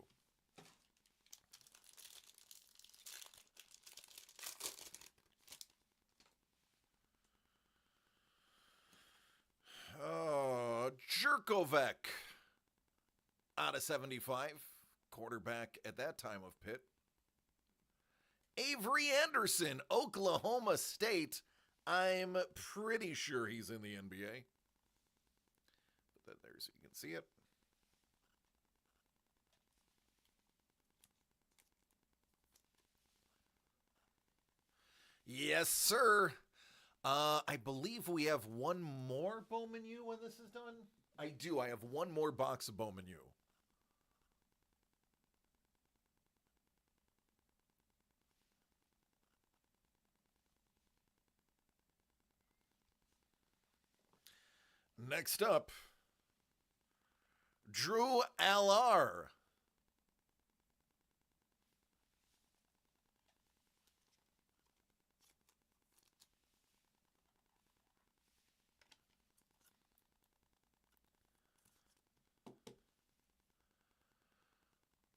Jerkovic out of 75. Quarterback at that time of Pitt. Avery Anderson, Oklahoma State. I'm pretty sure he's in the NBA. Put that there so you can see it. Yes, sir. I believe we have one more Bowman U when this is done. I do. I have one more box of Bowman U. Next up, Drew Allar.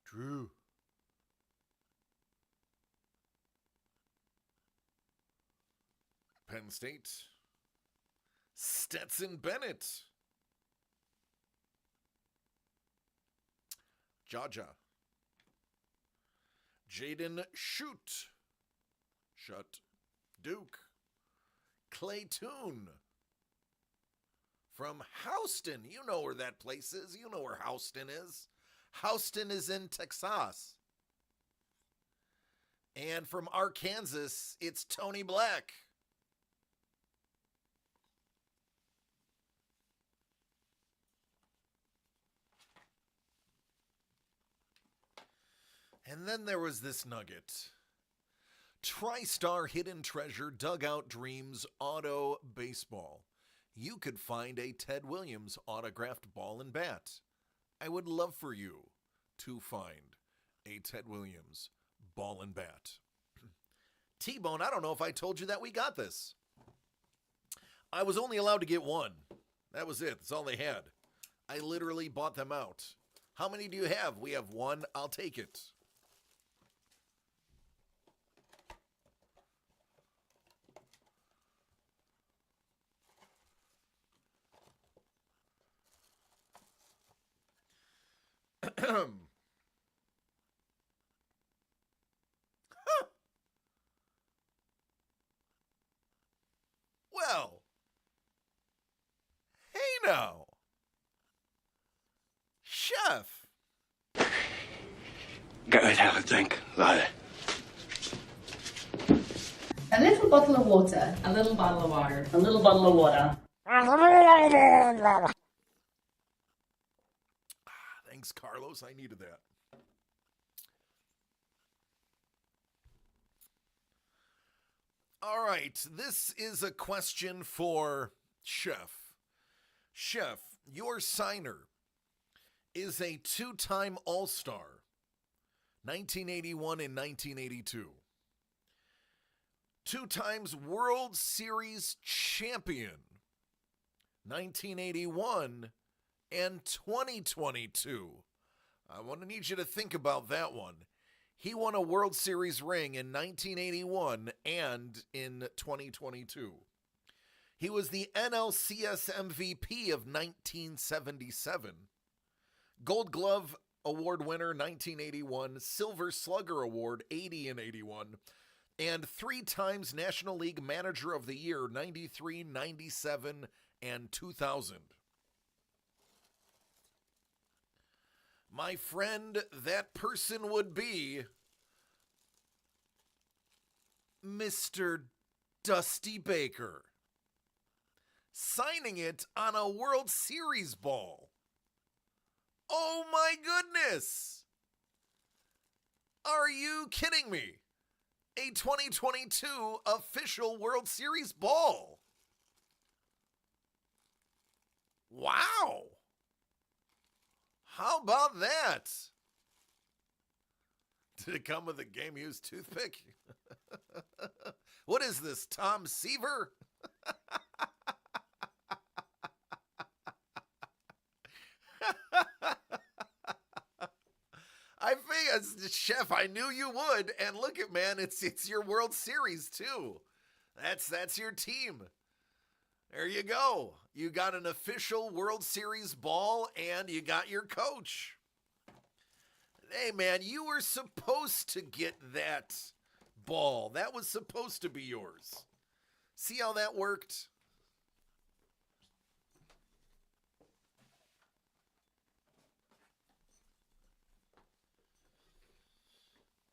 Drew. Penn State. Stetson Bennett. Jaja. Jaden Shoot. Shut. Duke. Clay Toon. From Houston. You know where that place is. You know where Houston is. Houston is in Texas. And from Arkansas, it's Tony Black. And then there was this nugget. TriStar Hidden Treasure Dugout Dreams Auto Baseball. You could find a Ted Williams autographed ball and bat. I would love for you to find a Ted Williams ball and bat. T-Bone, I don't know if I told you that we got this. I was only allowed to get one. That was it. That's all they had. I literally bought them out. How many do you have? We have one. I'll take it. Well, hey now, Chef. Go ahead, have a drink, Lyle. A little bottle of water. A little bottle of water. A little bottle of water. Thanks, Carlos. I needed that. All right, this is a question for Chef. Chef, your signer is a two-time All-Star, 1981 and 1982. Two times World Series champion, 1981 and 2022. I want to need you to think about that one. He won a World Series ring in 1981 and in 2022. He was the NLCS MVP of 1977, Gold Glove Award winner 1981, Silver Slugger Award 80 and 81, and 3 times National League Manager of the Year 93, 97, and 2000. My friend, that person would be Mr. Dusty Baker, signing it on a World Series ball. Oh my goodness! Are you kidding me? A 2022 official World Series ball. Wow! How about that? Did it come with a game-used toothpick? What is this, Tom Seaver? I figured, Chef, I knew you would. And look at, man, it's your World Series too. That's your team. There you go. You got an official World Series ball and you got your coach. Hey, man, you were supposed to get that ball. That was supposed to be yours. See how that worked?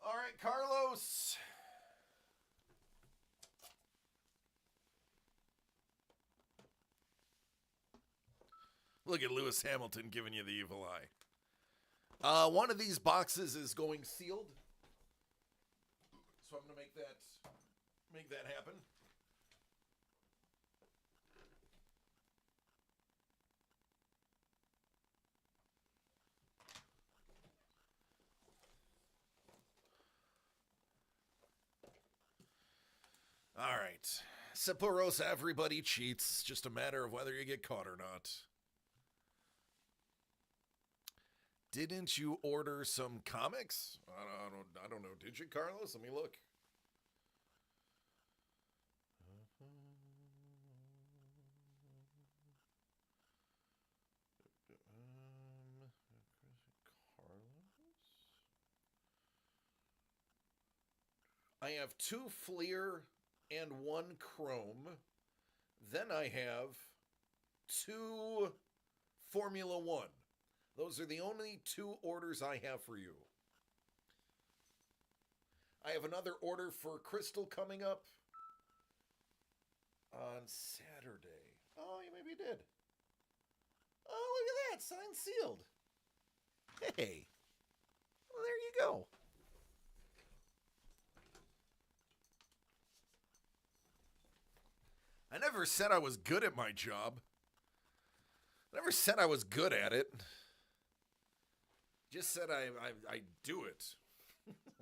All right, Carlos. Look at Lewis Hamilton giving you the evil eye. One of these boxes is going sealed. So I'm going to make that happen. All right. Sapporo's everybody cheats. It's just a matter of whether you get caught or not. Didn't you order some comics? I don't know. Did you, Carlos? Let me look. I have 2 Fleer and 1 Chrome. Then I have 2 Formula 1. Those are the only 2 orders I have for you. I have another order for Crystal coming up on Saturday. Oh, you maybe did. Oh, look at that. Signed, sealed. Hey. Well, there you go. I never said I was good at my job. I never said I was good at it. Just said I do it.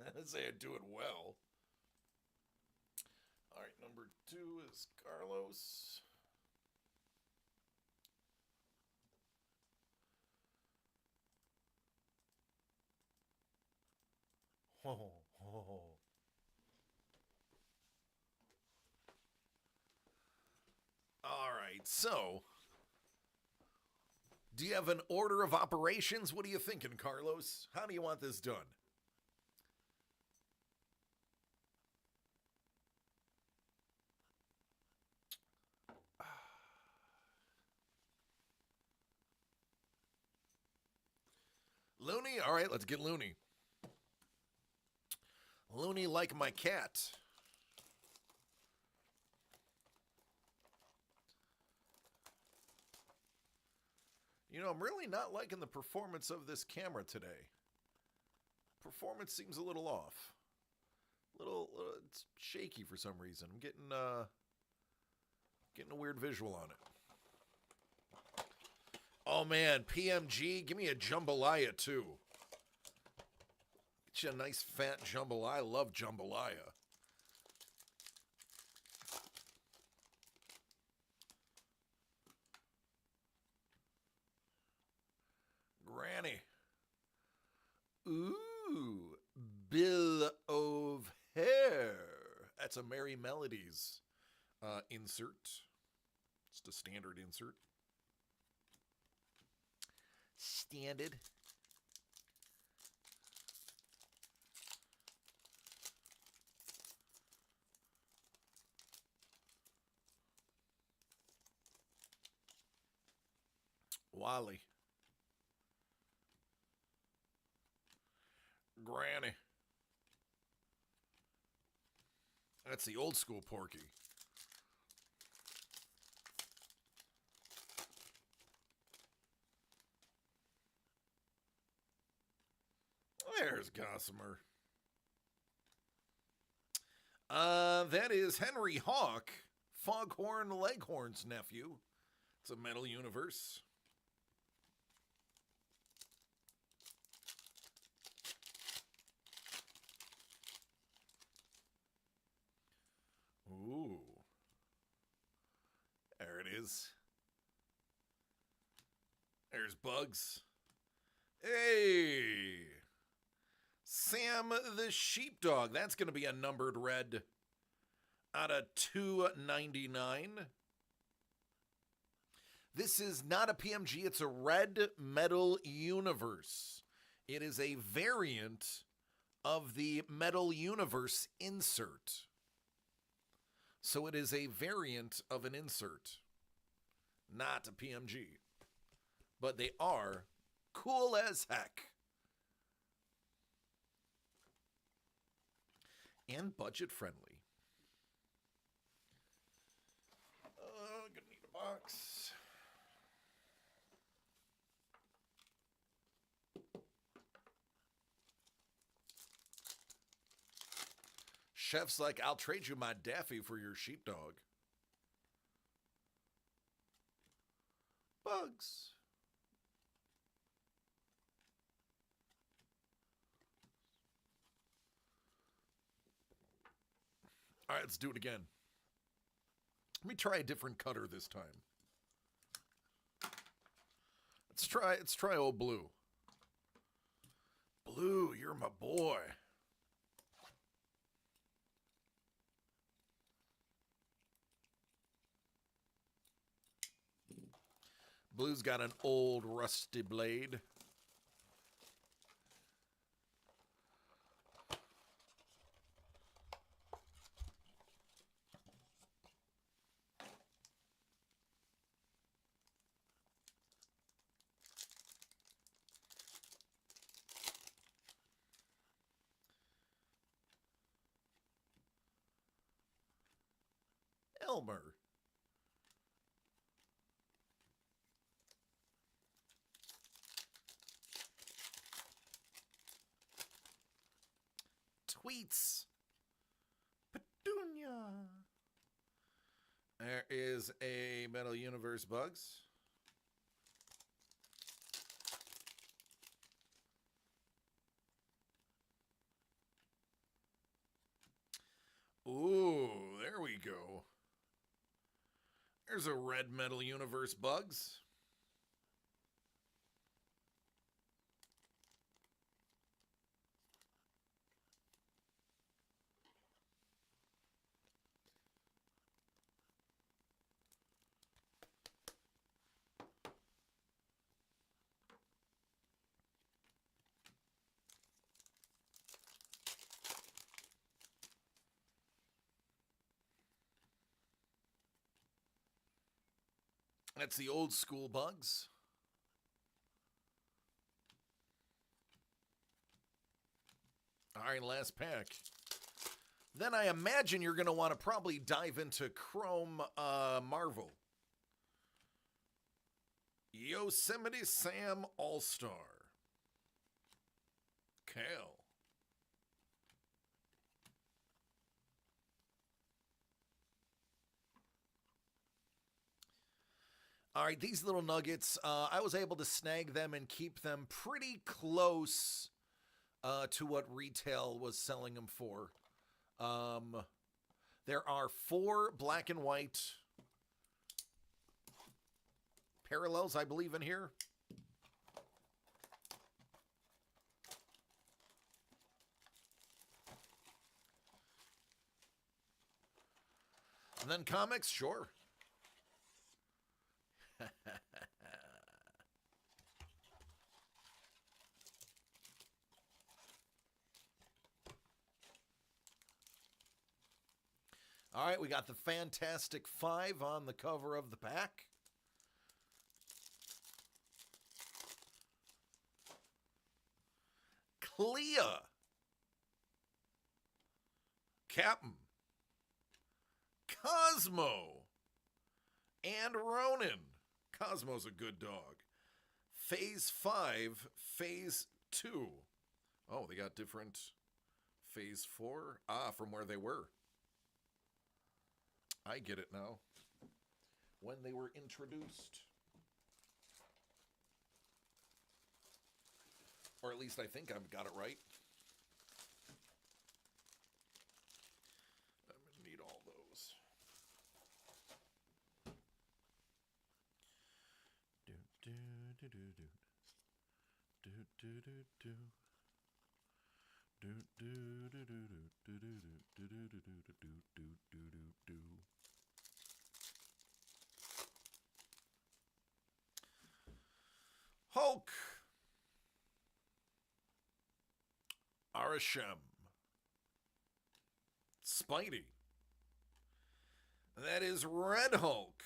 I didn't say I do it well. All right, number 2 is Carlos. Oh. All right, so do you have an order of operations? What are you thinking, Carlos? How do you want this done? Looney? All right, let's get Looney. Looney like my cat. You know, I'm really not liking the performance of this camera today. Performance seems a little off. It's shaky for some reason. I'm getting a weird visual on it. Oh man, PMG, give me a jambalaya too. Get you a nice fat jambalaya. I love jambalaya. Granny. Ooh, bill of hair. That's a Merry Melodies insert. Just a standard insert. Standard. Wally. Granny. That's the old school Porky. There's Gossamer. That is Henry Hawk, Foghorn Leghorn's nephew. It's a Metal Universe. Ooh. There it is. There's Bugs. Hey! Sam the Sheepdog. That's going to be a numbered red out of 299. This is not a PMG. It's a Red Metal Universe. It is a variant of the Metal Universe insert. So it is a variant of an insert, not a PMG. But they are cool as heck. And budget friendly. Gonna need a box. Chef's like, I'll trade you my Daffy for your sheepdog. Bugs. All right, let's do it again. Let me try a different cutter this time. Let's try old Blue. Blue, you're my boy. Blue's got an old rusty blade. Elmer. Tweets. Petunia. There is a Metal Universe Bugs. Ooh, there we go. There's a Red Metal Universe Bugs. That's the old school Bugs. All right, last pack. Then I imagine you're going to want to probably dive into Chrome Marvel. Yosemite Sam All-Star. Kale. All right, these little nuggets, I was able to snag them and keep them pretty close to what retail was selling them for. There are 4 black and white parallels, I believe, in here. And then comics, sure. All right, we got the Fantastic Five on the cover of the pack. Leah, Captain, Cosmo, and Ronan. Cosmo's a good dog. Phase 5, Phase 2. Oh, they got different Phase 4? Ah, from where they were. I get it now. When they were introduced. Or at least I think I've got it right. I'm going to need all those. Do, do, do, do, do. Do, do, do, do. Do, do, do, do, do, do, do, do, do, do, do, do, do, do. Hulk. Arishem. Spidey. That is Red Hulk.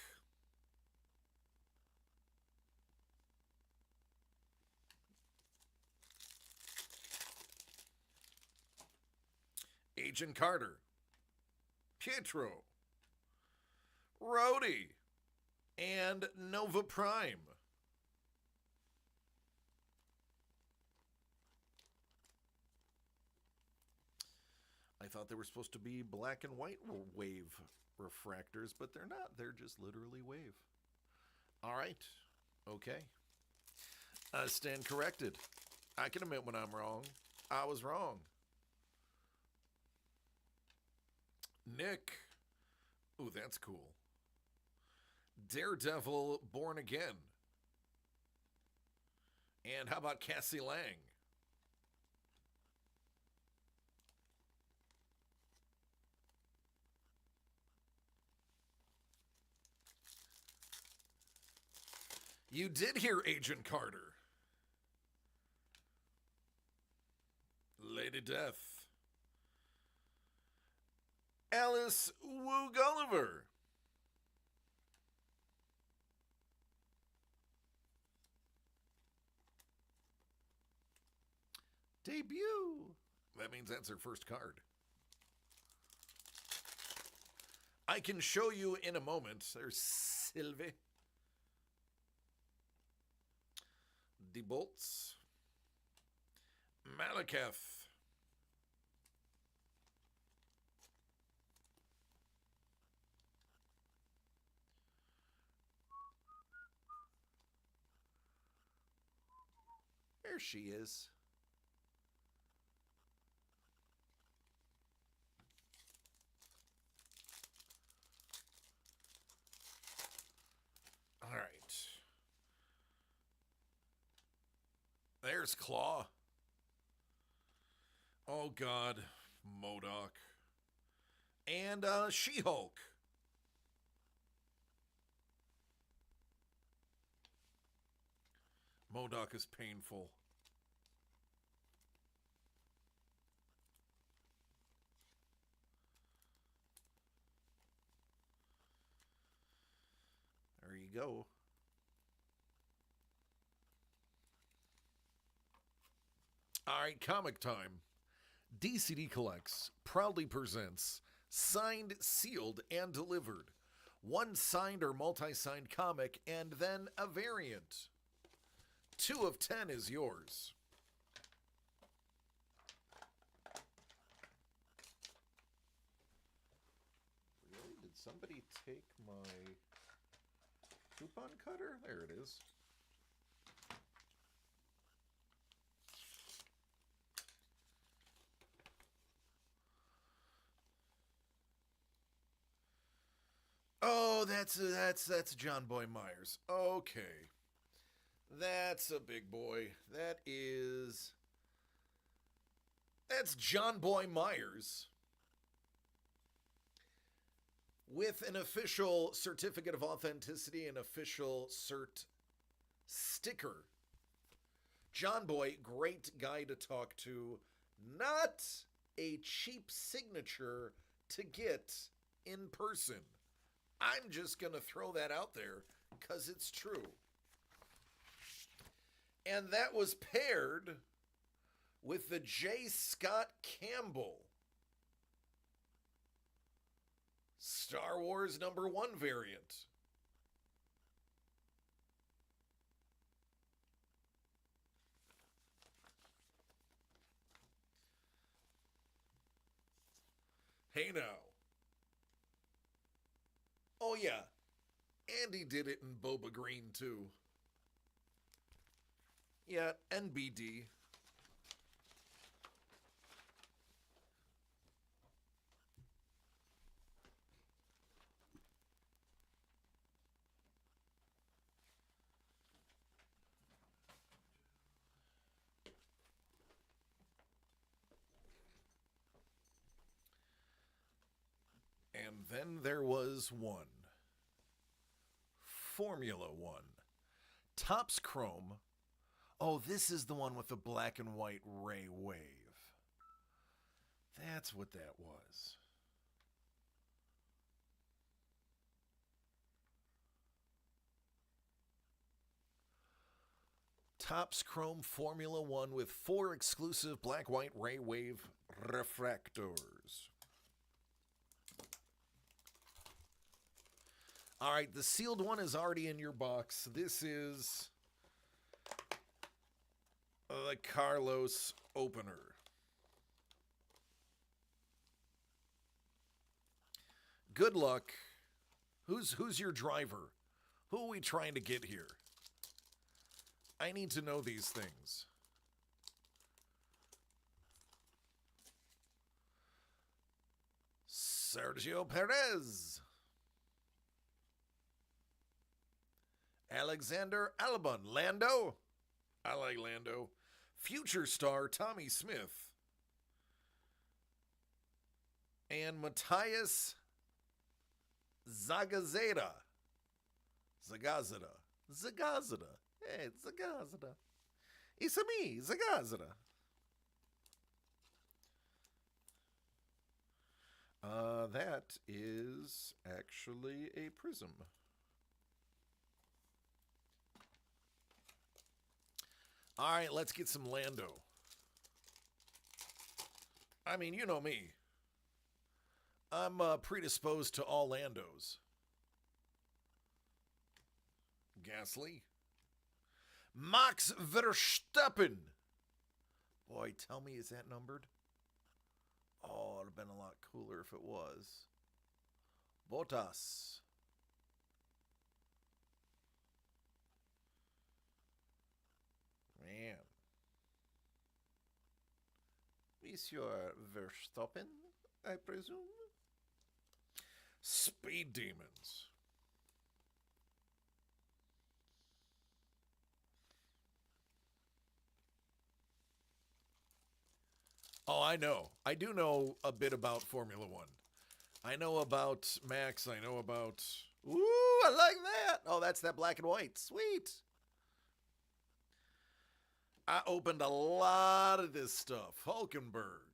Agent Carter. Pietro. Rhodey. And Nova Prime. I thought they were supposed to be black and white wave refractors, but they're not. They're just literally wave. All right. Okay. I stand corrected. I can admit when I'm wrong. I was wrong. Nick. Ooh, that's cool. Daredevil Born Again. And how about Cassie Lang? You did hear Agent Carter. Lady Death. Alice Wu Gulliver. Debut. That means that's her first card. I can show you in a moment. There's Sylvie. The Bolts. Malekith. There she is. All right. There's Claw. Oh, God. MODOK. And She-Hulk. MODOK is painful. There you go. All right, comic time. DCD Collects proudly presents Signed, Sealed, and Delivered. One signed or multi-signed comic, and then a variant. 2 of 10 is yours. Really? Did somebody take my coupon cutter? There it is. Oh, that's John Boy Myers. Okay. That's a big boy. That's John Boy Myers with an official certificate of authenticity and official cert sticker. John Boy, great guy to talk to. Not a cheap signature to get in person. I'm just going to throw that out there because it's true. And that was paired with the J. Scott Campbell Star Wars #1 variant. Hey now. Oh yeah, Andy did it in Boba Green too. Yeah, NBD. And then there was one. Formula One. Topps Chrome. Oh, this is the one with the black and white ray wave. That's what that was. Topps Chrome Formula One with 4 exclusive black-white ray wave refractors. All right, the sealed one is already in your box. This is the Carlos opener. Good luck. Who's your driver? Who are we trying to get here? I need to know these things. Sergio Perez. Alexander Albon. Lando. I like Lando. Future star Tommy Smith. And Matthias Zagazeta. Zagazeta. Hey, Zagazeta. It's me, Zagazeta. That is actually a prism. All right, let's get some Lando. I mean, you know me. I'm predisposed to all Landos. Gasly. Max Verstappen. Boy, tell me, is that numbered? Oh, it would have been a lot cooler if it was. Bottas. Man. Monsieur Verstappen, I presume? Speed Demons. Oh, I know. I do know a bit about Formula One. I know about Max. I know about... Ooh, I like that. Oh, that's that black and white. Sweet. I opened a lot of this stuff. Hulkenberg.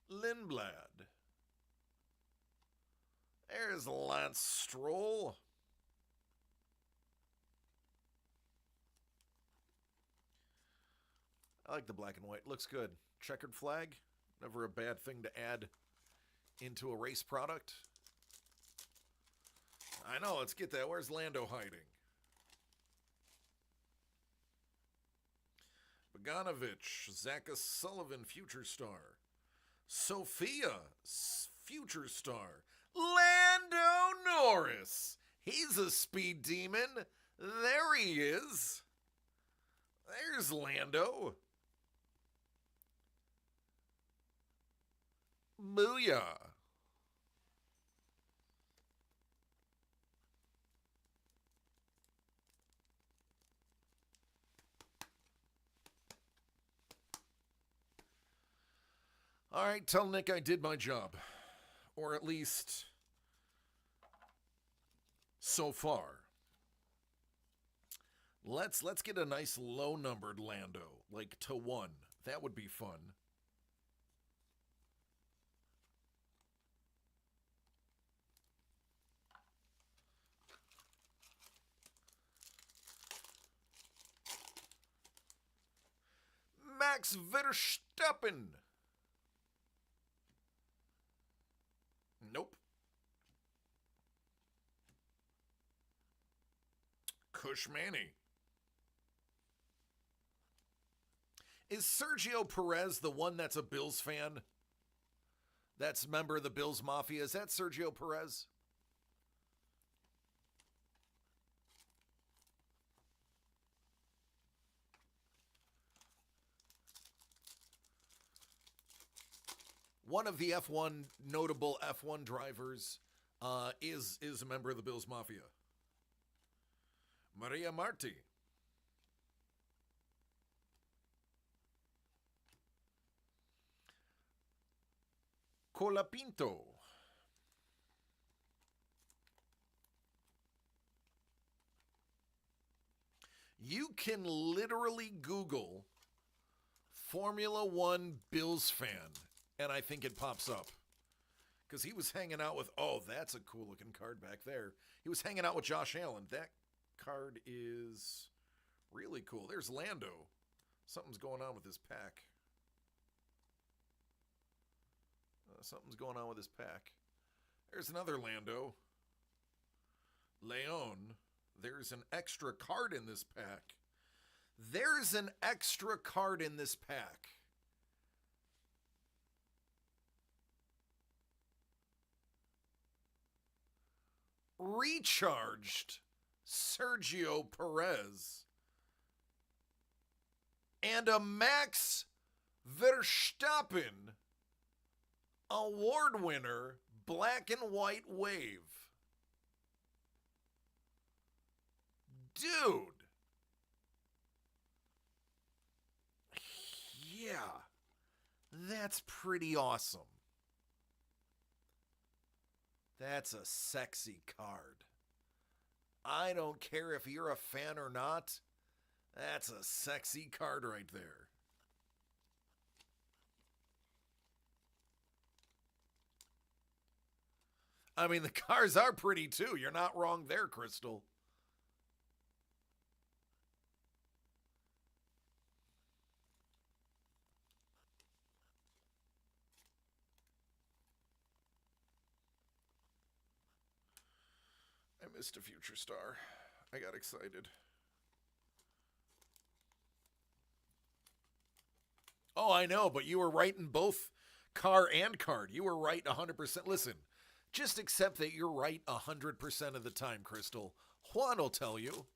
Lindblad. There's Lance Stroll. I like the black and white. Looks good. Checkered flag. Never a bad thing to add into a race product. I know. Let's get that. Where's Lando hiding? Bogdanovich. Zach Sullivan, future star. Sophia, future star. Lando Norris. He's a speed demon. There he is. There's Lando. Booyah. All right, tell Nick I did my job. Or at least so far. Let's get a nice low-numbered Lando, like to 1. That would be fun. Max Verstappen. Nope. Kush Manny. Is Sergio Perez the one that's a Bills fan? That's a member of the Bills Mafia. Is that Sergio Perez? One of the F1 notable F1 drivers is a member of the Bills Mafia. Maria Marti. Colapinto. You can literally Google Formula One Bills fan, and I think it pops up. Because he was hanging out with, oh, that's a cool looking card back there. He was hanging out with Josh Allen. That card is really cool. There's Lando. Something's going on with this pack. Something's going on with his pack. There's another Lando. Leon. There's an extra card in this pack. There's an extra card in this pack. Recharged Sergio Perez. And a Max Verstappen award winner, black and white wave. Dude. Yeah. That's pretty awesome. That's a sexy card. I don't care if you're a fan or not. That's a sexy card right there. I mean, the cars are pretty too. You're not wrong there, Crystal. I missed a future star. I got excited. Oh, I know, but you were right in both car and card. You were right 100%. Listen, just accept that you're right 100% of the time, Crystal. Juan will tell you.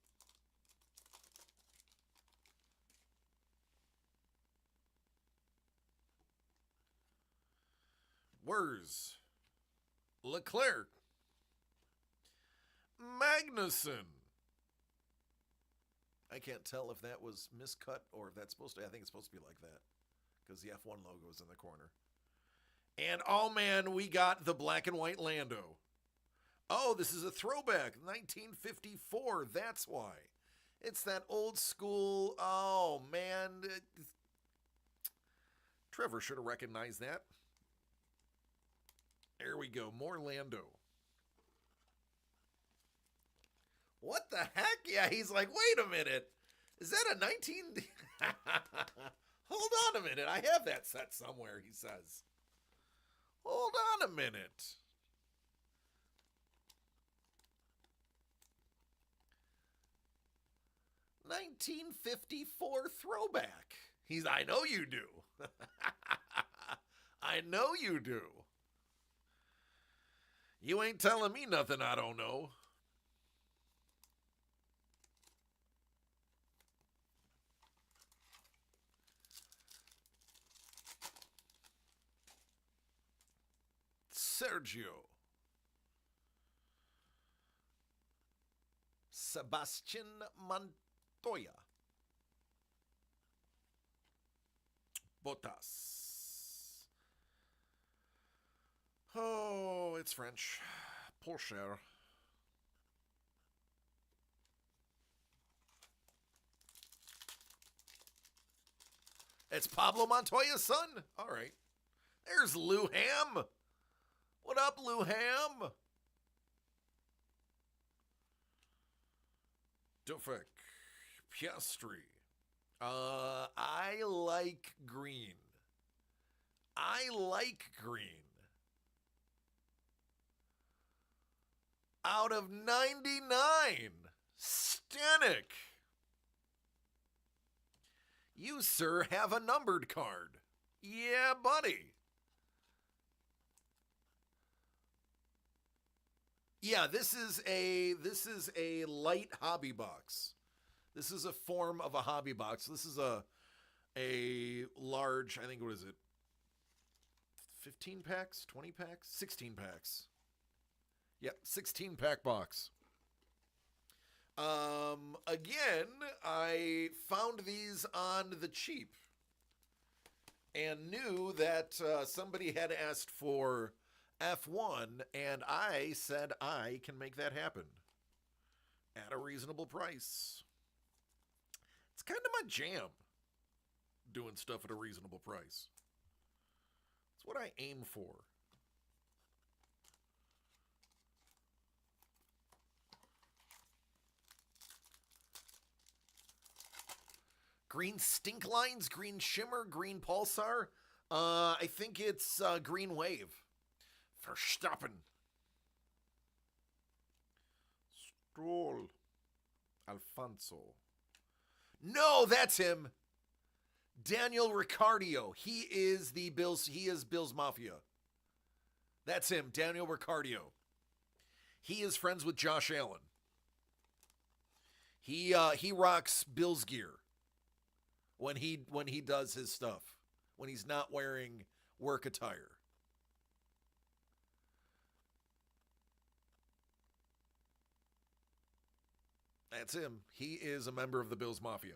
Wurs. Leclerc. Magnussen. I can't tell if that was miscut or if that's supposed to. I think it's supposed to be like that because the F1 logo is in the corner. And oh man, we got the black and white Lando. Oh, this is a throwback, 1954. That's why. It's that old school. Oh man, Trevor should have recognized that. There we go, more Lando. What the heck? Yeah, he's like, wait a minute. Is that a 19... Hold on a minute. I have that set somewhere, he says. Hold on a minute. $1954 throwback. I know you do. I know you do. You ain't telling me nothing I don't know. Sergio. Sebastian Montoya. Bottas. Oh, it's French. Porsche. It's Pablo Montoya's son? All right. There's Lou Ham. What up, Lou Ham? Dufek. Piastri. I like green. I like green. Out of 99, Stanek. You, sir, have a numbered card. Yeah, buddy. Yeah, this is a light hobby box. This is a form of a hobby box. This is a large, I think, what is it? 15 packs, 20 packs, 16 packs. Yep, 16 pack box. Again, I found these on the cheap and knew that somebody had asked for F1, and I said I can make that happen at a reasonable price. It's kind of my jam, doing stuff at a reasonable price. It's what I aim for. Green Stink Lines, Green Shimmer, Green Pulsar. I think it's Green Wave. Verstappen. Stroll. Alfonso. No, that's him. Daniel Ricciardo. He is Bill's Mafia. That's him, Daniel Ricciardo. He is friends with Josh Allen. He rocks Bill's gear when he does his stuff, when he's not wearing work attire. That's him. He is a member of the Bills Mafia.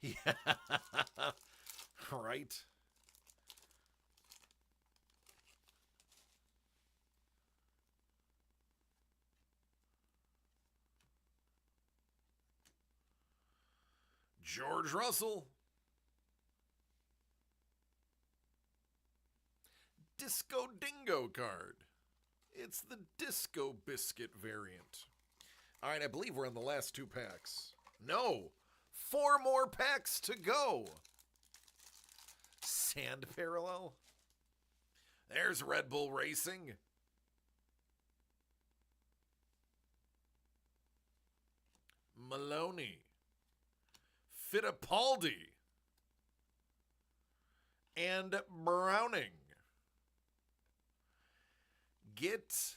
Yeah. Right. George Russell. Disco Dingo card. It's the Disco Biscuit variant. All right, I believe we're on the last 2 packs. No, 4 more packs to go. Sand Parallel. There's Red Bull Racing. Maloney. Fittipaldi. And Browning. Get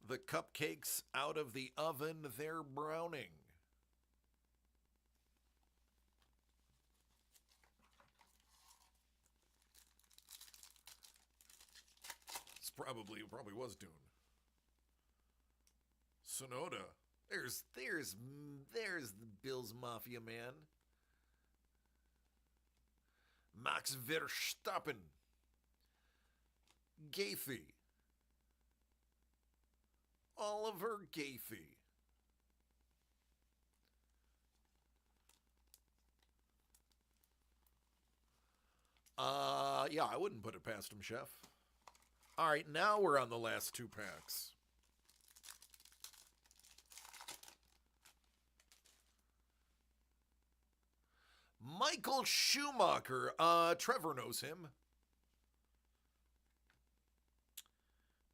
the cupcakes out of the oven, they're browning. It's probably was Dune. Sonoda. There's the Bills Mafia man. Max Verstappen. Gafey. Oliver Gafey. Yeah, I wouldn't put it past him, Chef. All right, now we're on the last 2 packs. Michael Schumacher. Trevor knows him.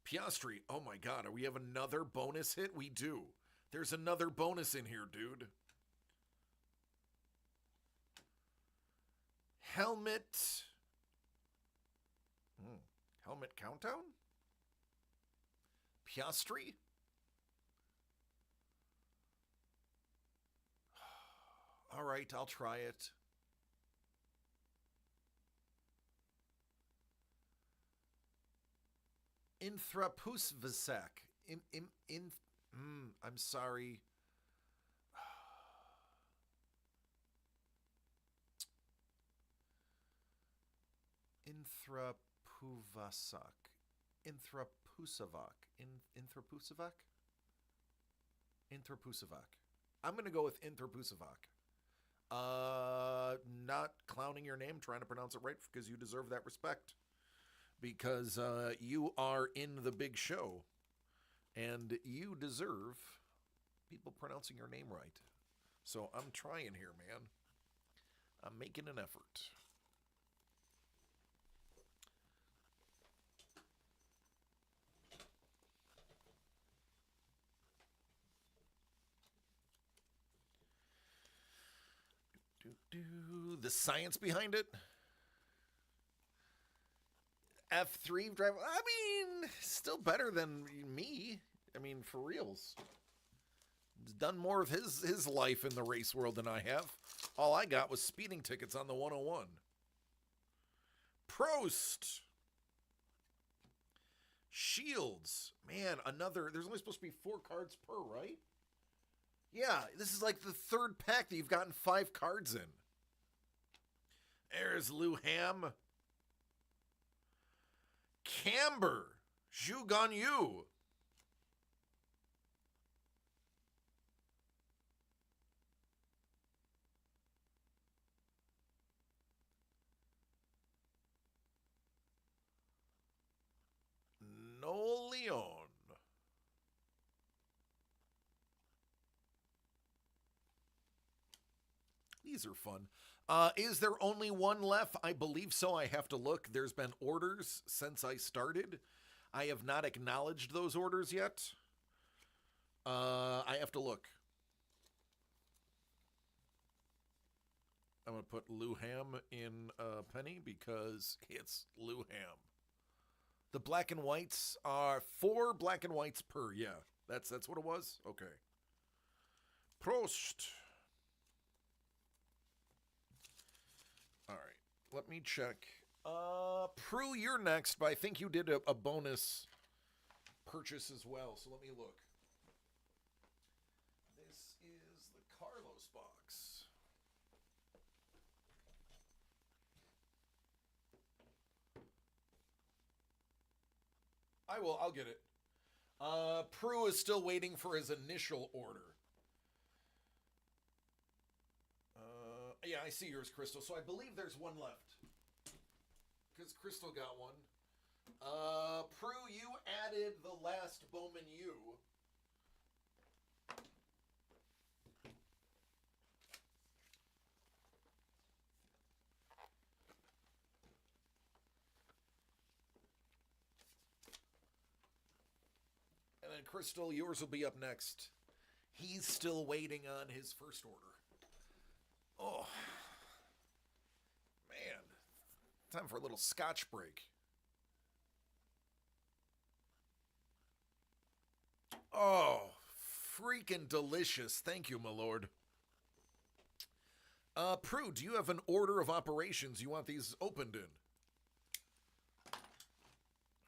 Piastri. Oh my God, we have another bonus hit? We do. There's another bonus in here, dude. Helmet. Helmet Countdown? Piastri? All right, I'll try it. Inthrapusvasak. I'm sorry. Inthrapuvasak. Inthrapusavac. Inthrapusavac? Inthrapusavac. I'm going to go with Inthrapusavac. Not clowning your name, trying to pronounce it right because you deserve that respect. Because you are in the big show. And you deserve people pronouncing your name right. So I'm trying here, man. I'm making an effort. The science behind it. F3 driver. I mean, still better than me. I mean, for reals. He's done more of his life in the race world than I have. All I got was speeding tickets on the 101. Prost. Shields. Man, another. There's only supposed to be 4 cards per, right? Yeah, this is like the 3rd pack that you've gotten 5 cards in. There's Lou Ham. Camber. Zhu Ganyu. No Leon. These are fun. Is there only one left? I believe so. I have to look. There's been orders since I started. I have not acknowledged those orders yet. I have to look. I'm going to put Lou Ham in Penny because it's Lou Ham. The black and whites are 4 black and whites per. Yeah, that's what it was? Okay. Prost. All right, let me check. Prue, you're next, but I think you did a bonus purchase as well, so let me look. This is the Carlos box. I'll get it. Prue is still waiting for his initial order. Yeah, I see yours, Crystal. So I believe there's one left. Because Crystal got one. Prue, you added the last Bowman U. And then Crystal, yours will be up next. He's still waiting on his first order. Oh, man. Time for a little scotch break. Oh, freaking delicious. Thank you, my lord. Prue, do you have an order of operations you want these opened in?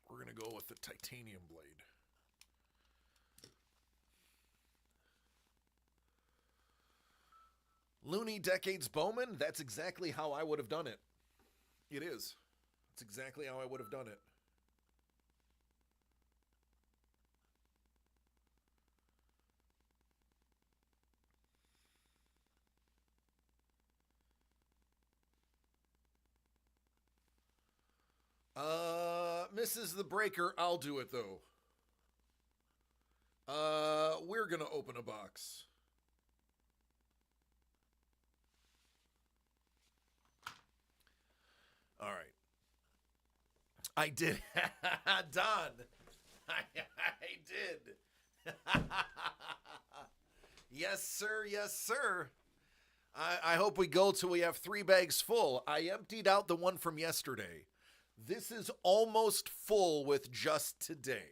We're going to go with the titanium blade. Looney Decades Bowman, that's exactly how I would have done it. It is. It's exactly how I would have done it. Mrs. the Breaker, I'll do it though. We're gonna open a box. All right. I did. Don. I did. Yes, sir. Yes, sir. I hope we go till we have 3 bags full. I emptied out the one from yesterday. This is almost full with just today.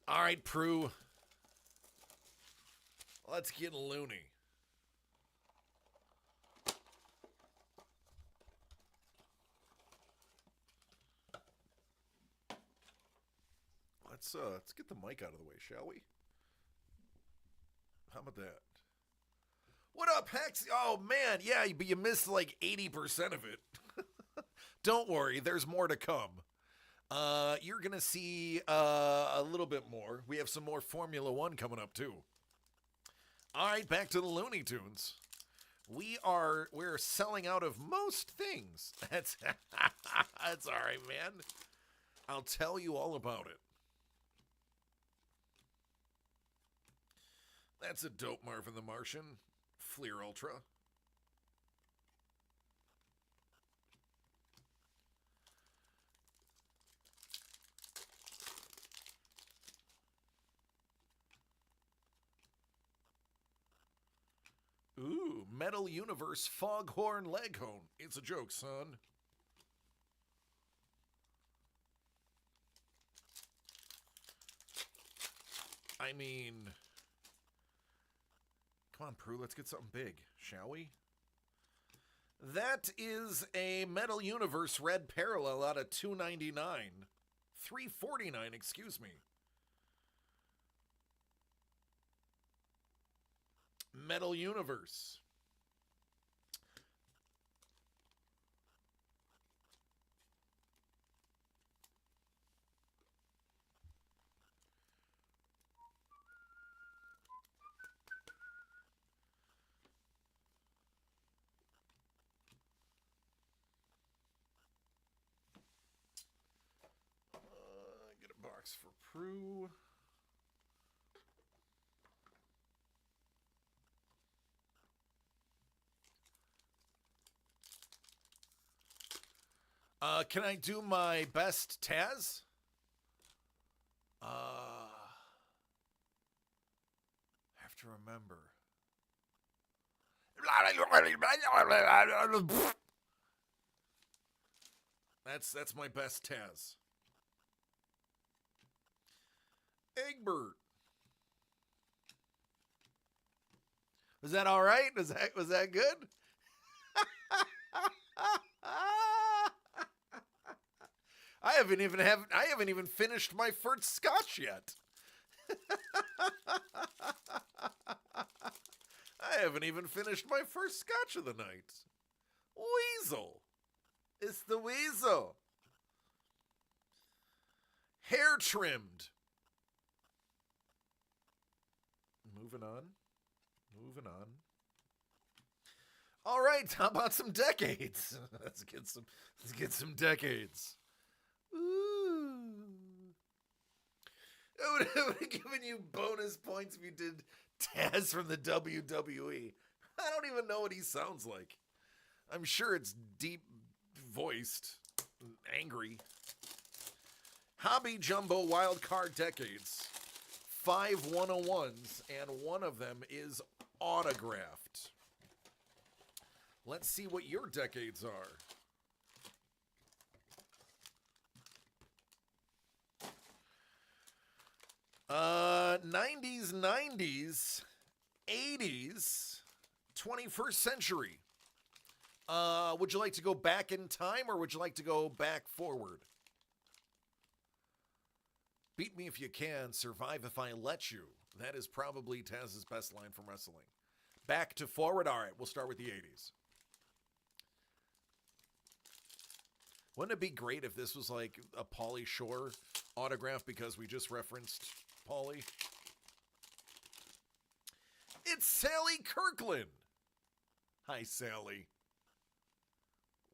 All right, Prue. Let's get loony. Let's get the mic out of the way, shall we? How about that? What up, Hex? Oh man, yeah, but you missed like 80% of it. Don't worry, there's more to come. You're gonna see a little bit more. We have some more Formula One coming up too. All right, back to the Looney Tunes. We're selling out of most things. That's that's all right, man. I'll tell you all about it. That's a dope Marvin the Martian. Fleer Ultra. Ooh, Metal Universe Foghorn Leghorn. It's a joke, son. I mean, come on, Prue, let's get something big, shall we? That is a Metal Universe Red Parallel out of $2.99. $3.49, excuse me. Metal Universe. Get a box for Prue. Can I do my best Taz? I have to remember. That's my best Taz. Egbert. Was that all right? Was that good? I haven't even finished my first scotch yet. I haven't even finished my first scotch of the night. Weasel. It's the Weasel. Hair trimmed. Moving on. All right, how about some decades? Let's get some decades. Ooh. I would have given you bonus points if you did Taz from the WWE. I don't even know what he sounds like. I'm sure it's deep voiced, angry. Hobby Jumbo Wild Card Decades. 5 101s, and one of them is autographed. Let's see what your decades are. '90s, 80s, 21st century. Would you like to go back in time, or would you like to go back forward? Beat me if you can, survive if I let you. That is probably Taz's best line from wrestling. Back to forward. All right, we'll start with the 80s. Wouldn't it be great if this was like a Pauly Shore autograph because we just referenced Pauly? It's Sally Kirkland. Hi, Sally.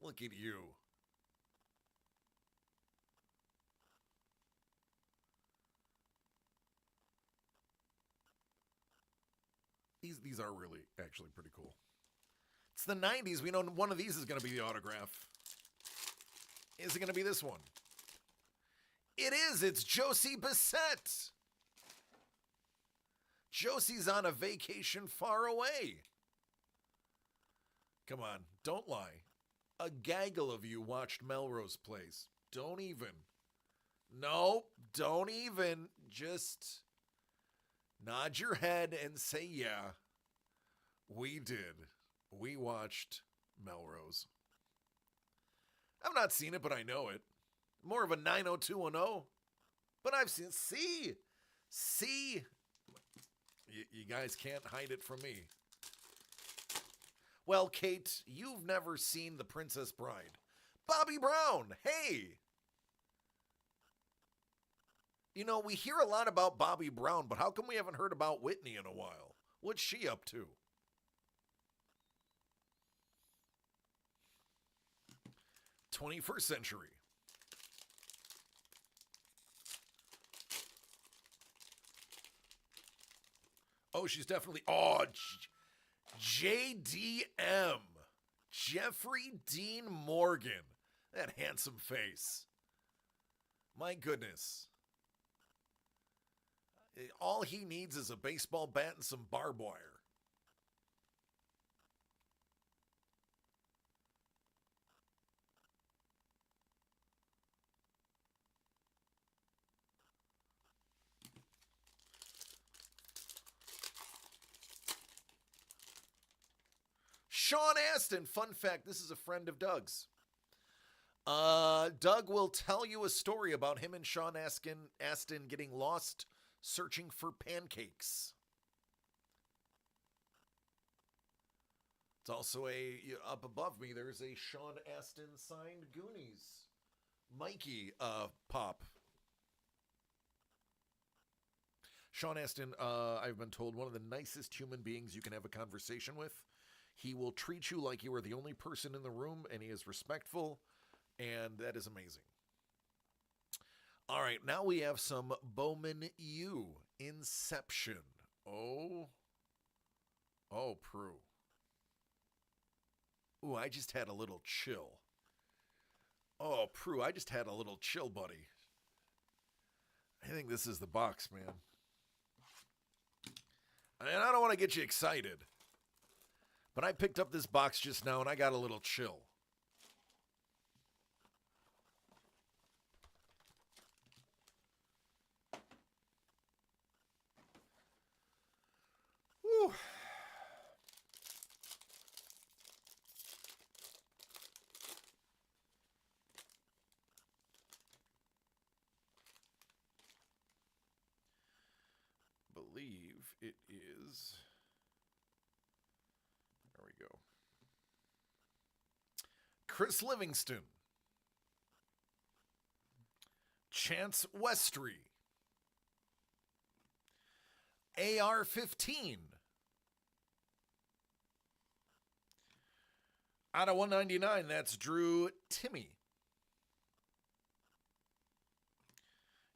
Look at you. These are really actually pretty cool. It's the 90s. We know one of these is going to be the autograph. Is it going to be this one? It is. It's Josie Bissett. Josie's on a vacation far away. Come on, don't lie. A gaggle of you watched Melrose Place. Don't even. No, don't even. Just nod your head and say, yeah, we did. We watched Melrose. I've not seen it, but I know it. More of a 90210. But I've seen it. See? You guys can't hide it from me. Well, Kate, you've never seen The Princess Bride. Bobby Brown, hey! You know, we hear a lot about Bobby Brown, but how come we haven't heard about Whitney in a while? What's she up to? 21st century. Oh, she's definitely. Oh, JDM. Jeffrey Dean Morgan. That handsome face. My goodness. All he needs is a baseball bat and some barbed wire. Sean Astin, fun fact, this is a friend of Doug's. Doug will tell you a story about him and Sean Astin getting lost searching for pancakes. It's also up above me, there's a Sean Astin signed Goonies Mikey pop. Sean Astin, I've been told, one of the nicest human beings you can have a conversation with. He will treat you like you are the only person in the room, and he is respectful, and that is amazing. All right, now we have some Bowman U. Inception. Oh, Prue. Ooh, I just had a little chill. Oh, Prue, I just had a little chill, buddy. I think this is the box, man. And I don't want to get you excited, but I picked up this box just now and I got a little chill. Whew. Believe it is. There we go. Chris Livingston. Chance Westry. AR-15. Out of 199, that's Drew Timmy.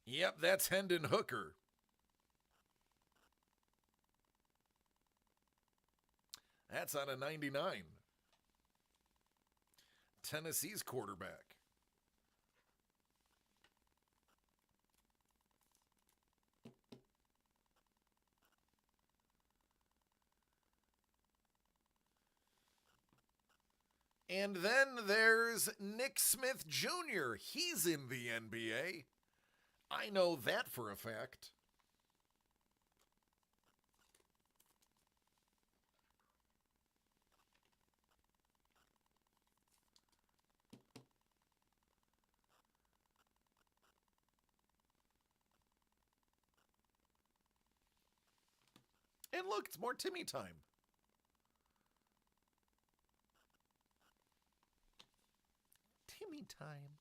Yep, that's Hendon Hooker. That's out of 99. Tennessee's quarterback. And then there's Nick Smith Jr. He's in the NBA. I know that for a fact. And look, it's more Timmy time. Timmy time.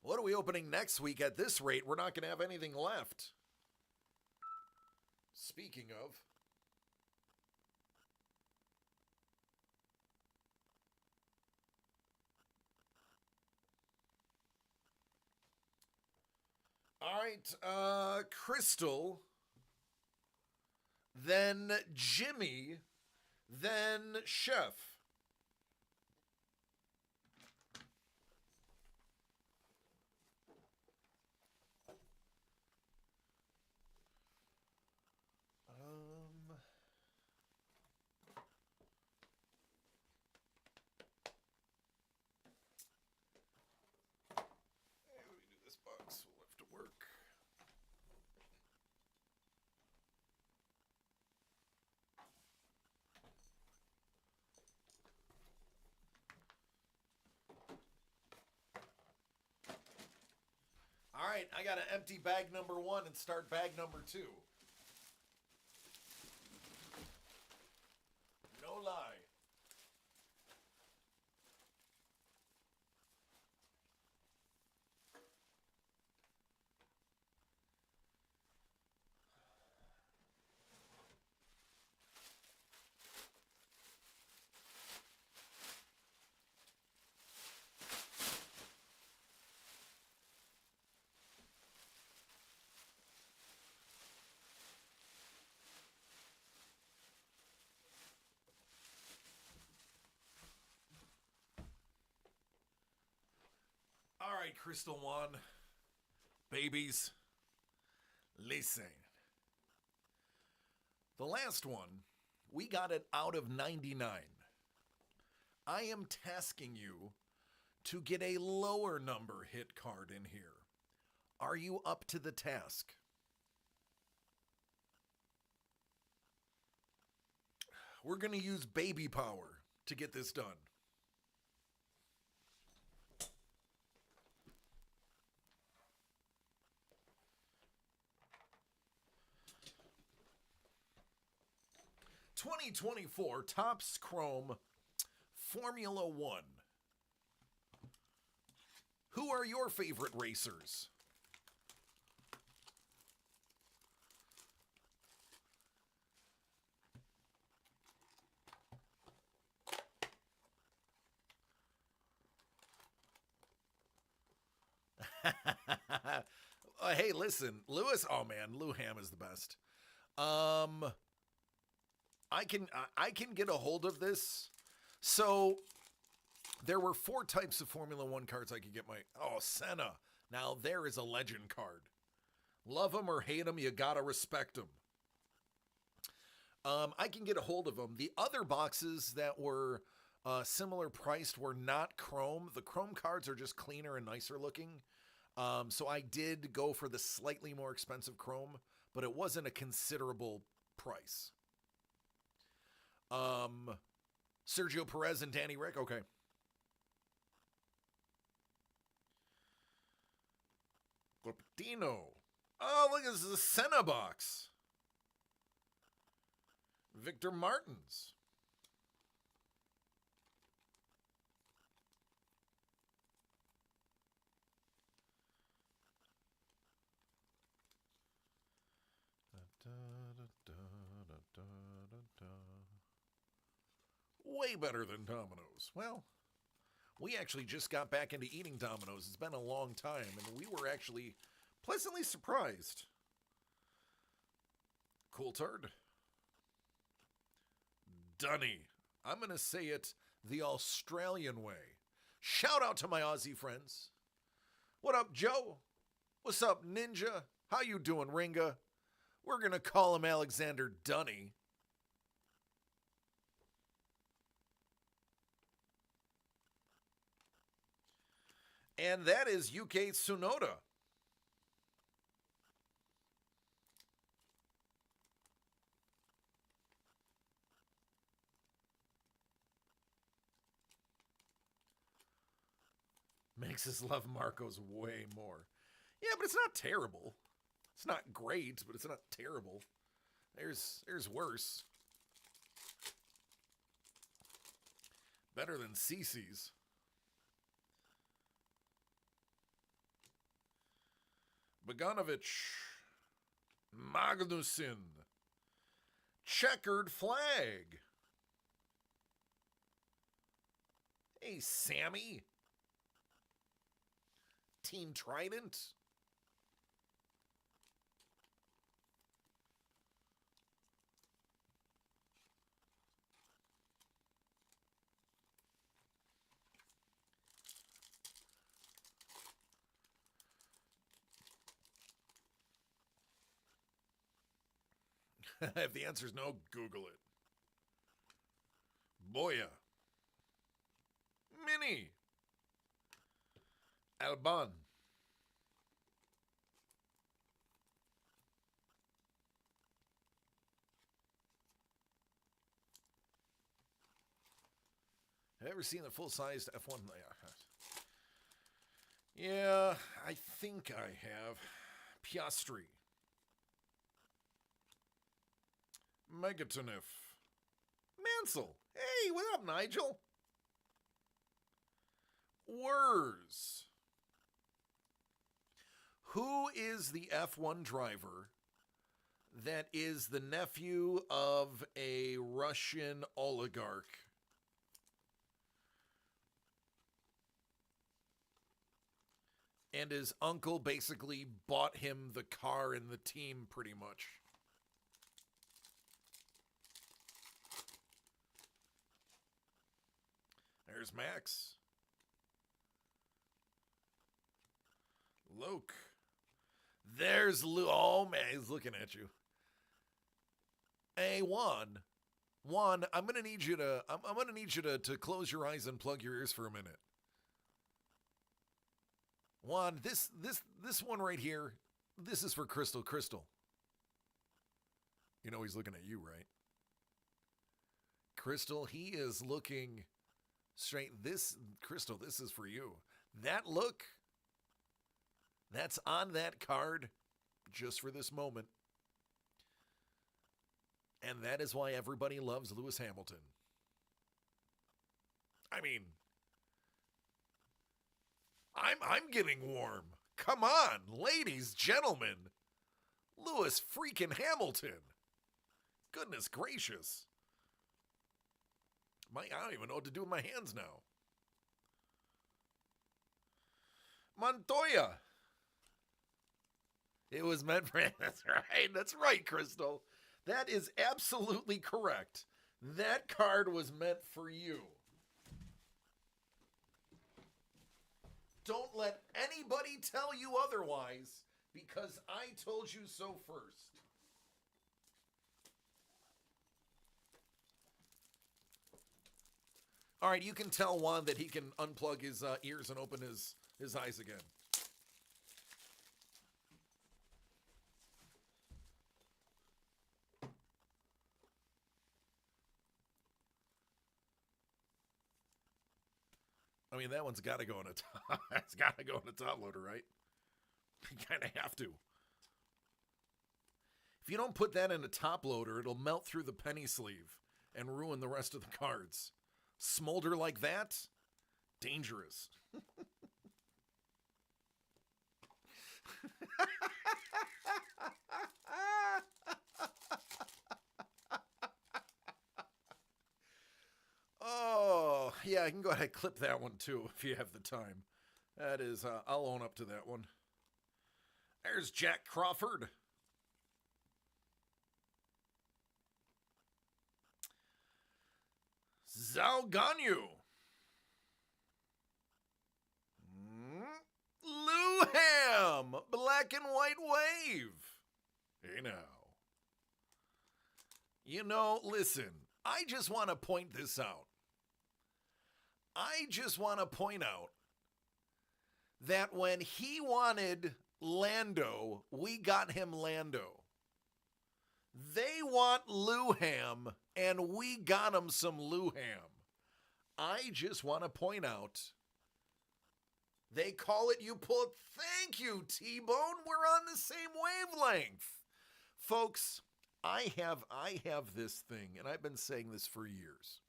What are we opening next week? At this rate, we're not going to have anything left. Speaking of. All right, Crystal, then Jimmy, then Chef. Let me do this box. We'll have to work. All right, I got to empty bag number 1 and start bag number 2. No lie. right, Crystal One. Babies, listen. The last one, we got it out of 99. I am tasking you to get a lower number hit card in here. Are you up to the task? We're going to use baby power to get this done. '24 Topps Chrome Formula One. Who are your favorite racers? Hey, listen, Lewis. Oh man, Lou Ham is the best. I can get a hold of this. So there were 4 types of Formula One cards I could get my. Oh, Senna. Now there is a legend card. Love him or hate him, you gotta respect him. I can get a hold of them. The other boxes that were similar priced were not chrome. The chrome cards are just cleaner and nicer looking. So I did go for the slightly more expensive chrome, but it wasn't a considerable price. Sergio Perez and Danny Rick. Okay. Corpetino. Oh, look, this is a Senna box. Victor Martins. Way better than Domino's. Well, we actually just got back into eating Domino's. It's been a long time, and we were actually pleasantly surprised. Coulthard. Dunny. I'm going to say it the Australian way. Shout out to my Aussie friends. What up, Joe? What's up, Ninja? How you doing, Ringa? We're going to call him Alexander Dunny. And that is UK Tsunoda. Makes us love Marcos way more. Yeah, but it's not terrible. It's not great, but it's not terrible. There's worse. Better than CC's. Bogdanovich, Magnussen, checkered flag. Hey, Sammy. Team Trident. If the answer is no, Google it. Boya. Mini. Alban. Have you ever seen the full-sized F1? Yeah, I think I have. Piastri. Megatonif. Mansell. Hey, what up, Nigel? Wurs. Who is the F1 driver that is the nephew of a Russian oligarch? And his uncle basically bought him the car and the team pretty much. There's Max. Luke. There's Luke. Oh, man, he's looking at you. Hey, Juan, I'm gonna need you to close your eyes and plug your ears for a minute. Juan, this one right here, this is for Crystal. You know he's looking at you, right? Crystal, he is looking straight. Crystal, this is for you. That look, that's on that card just for this moment. And that is why everybody loves Lewis Hamilton. I mean, I'm getting warm. Come on, ladies, gentlemen. Lewis freaking Hamilton. Goodness gracious. I don't even know what to do with my hands now. Montoya. It was meant for... That's right, Crystal. That is absolutely correct. That card was meant for you. Don't let anybody tell you otherwise, because I told you so first. All right, you can tell Juan that he can unplug his ears and open his eyes again. I mean, that one's got to go in a top. It's got to go in a top loader, right? You kind of have to. If you don't put that in a top loader, it'll melt through the penny sleeve and ruin the rest of the cards. Smolder like that? Dangerous. Oh, yeah, I can go ahead and clip that one too if you have the time. That is, I'll own up to that one. There's Jack Crawford. Zhao Ganyu. Lou Ham. Black and White Wave. Hey now. You know, listen, I just want to point this out. I just want to point out that when he wanted Lando, we got him Lando. They want Lou Ham, and we got him some Lou Ham. I just want to point out, they call it you pull. Thank you, T-Bone. We're on the same wavelength. Folks, I have this thing, and I've been saying this for years.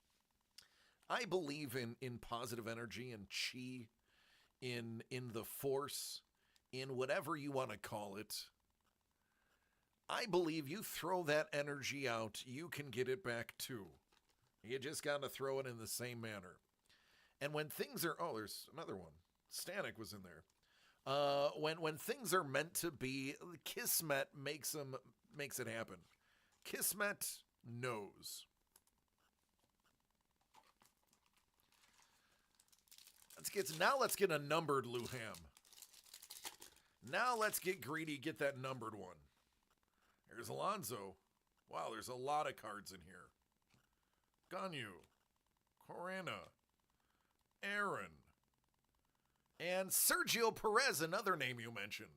I believe in positive energy and chi, in the force, in whatever you want to call it. I believe you throw that energy out, you can get it back too. You just got to throw it in the same manner. And when things are... Oh, there's another one. Stanek was in there. When things are meant to be, Kismet makes it happen. Kismet knows. Let's get a numbered Lou Ham. Now let's get greedy, get that numbered one. There's Alonso. Wow, there's a lot of cards in here. Ganyu, Corona, Aaron, and Sergio Perez, another name you mentioned.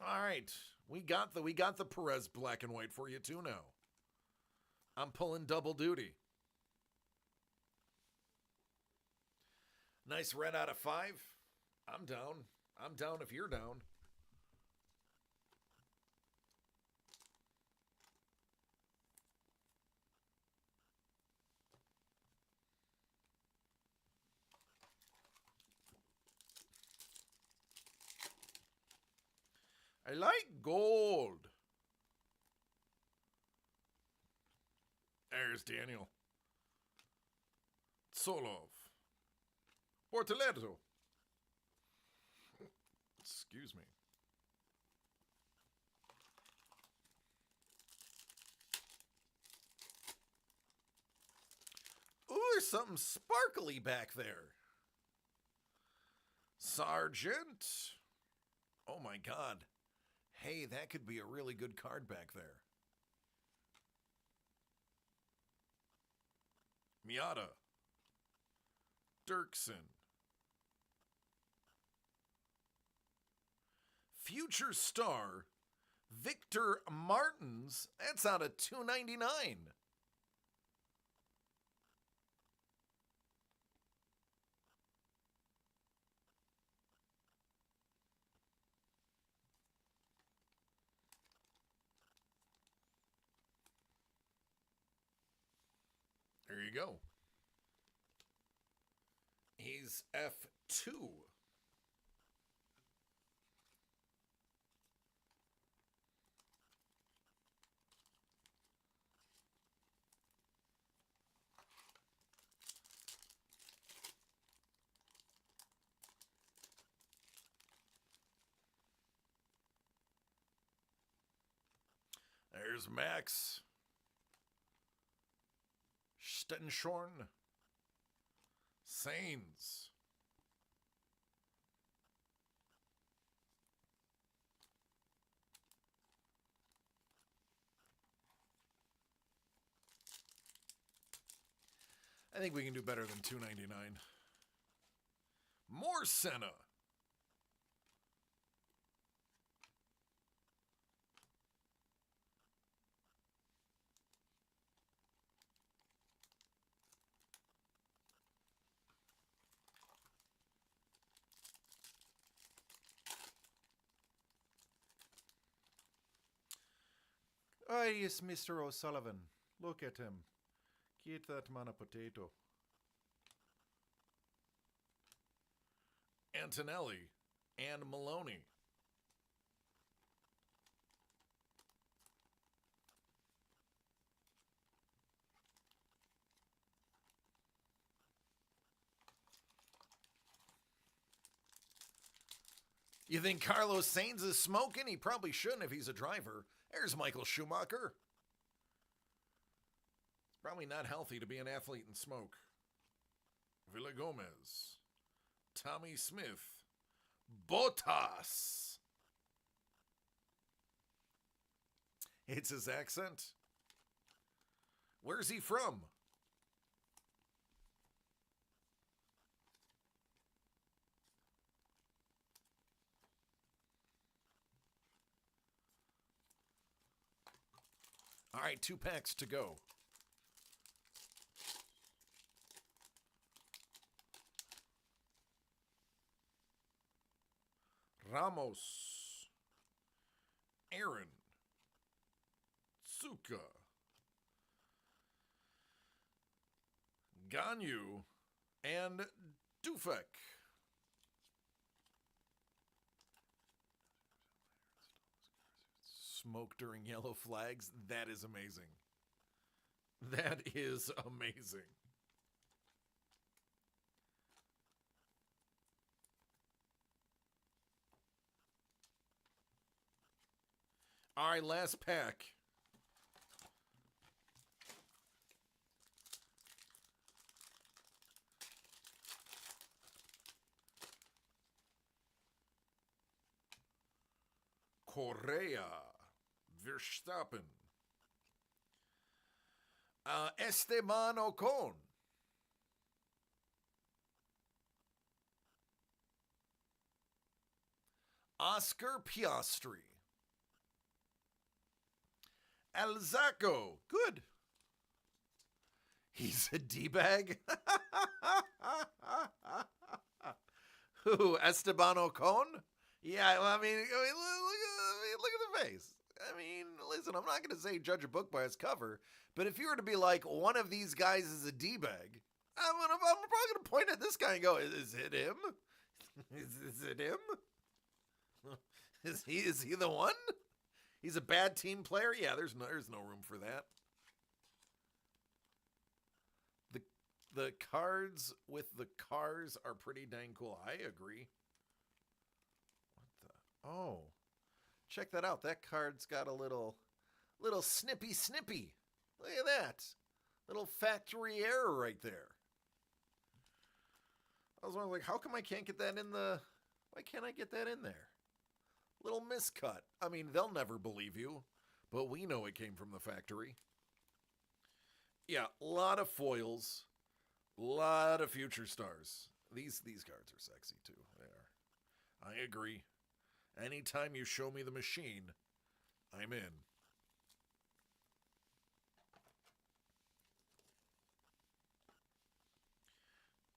All right, we got the Perez black and white for you too now. I'm pulling double duty. Nice red out of 5. I'm down. I'm down if you're down. I like gold. There's Daniel. Solov. Portoletto. Excuse me. Ooh, there's something sparkly back there. Sergeant. Oh my God. Hey, that could be a really good card back there. Miata. Dirksen. Future star Victor Martins. That's out of $2.99. There you go. He's F2. There's Max Stettenshorn. Sains. I think we can do better than $2.99. More Senna. Oh, yes, Mr. O'Sullivan. Look at him. Get that man a potato. Antonelli and Maloney. You think Carlos Sainz is smoking? He probably shouldn't if he's a driver. There's Michael Schumacher. It's probably not healthy to be an athlete and smoke. Villa Gomez. Tommy Smith. Bottas. It's his accent. Where's he from? All right, 2 packs to go. Ramos. Aaron. Tsuka. Ganyu. And Dufek. Smoke during yellow flags. That is amazing. That is amazing. All right, last pack. Correa. Verstappen. Esteban Ocon. Oscar Piastri. Alzaco. Good. He's a D-bag? Who? Esteban Ocon? Yeah, well, I mean, look at the face. I mean, listen, I'm not going to say judge a book by its cover, but if you were to be like, one of these guys is a D-bag, I'm probably going to point at this guy and go, is it him? Is it him? Is he the one? He's a bad team player? Yeah, there's no room for that. The cards with the cars are pretty dang cool. I agree. What the? Oh. Check that out. That card's got a little snippy. Look at that. Little factory error right there. I was wondering, like, how come I can't get that in the Why can't I get that in there? Little miscut. I mean, they'll never believe you, but we know it came from the factory. Yeah, a lot of foils, a lot of future stars. These cards are sexy too. They are. I agree. Anytime you show me the machine, I'm in.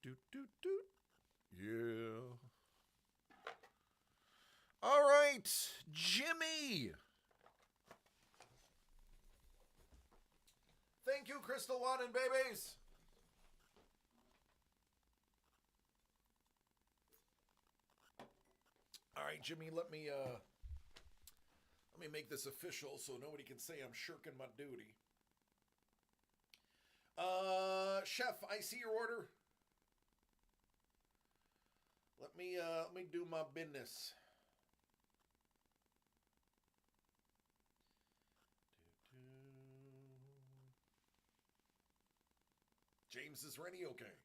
Doot, doot, doot. Yeah. All right, Jimmy. Thank you, Crystal One and babies. All right, Jimmy, let me make this official so nobody can say I'm shirking my duty. Chef, I see your order. Let me do my business. James is ready? Okay.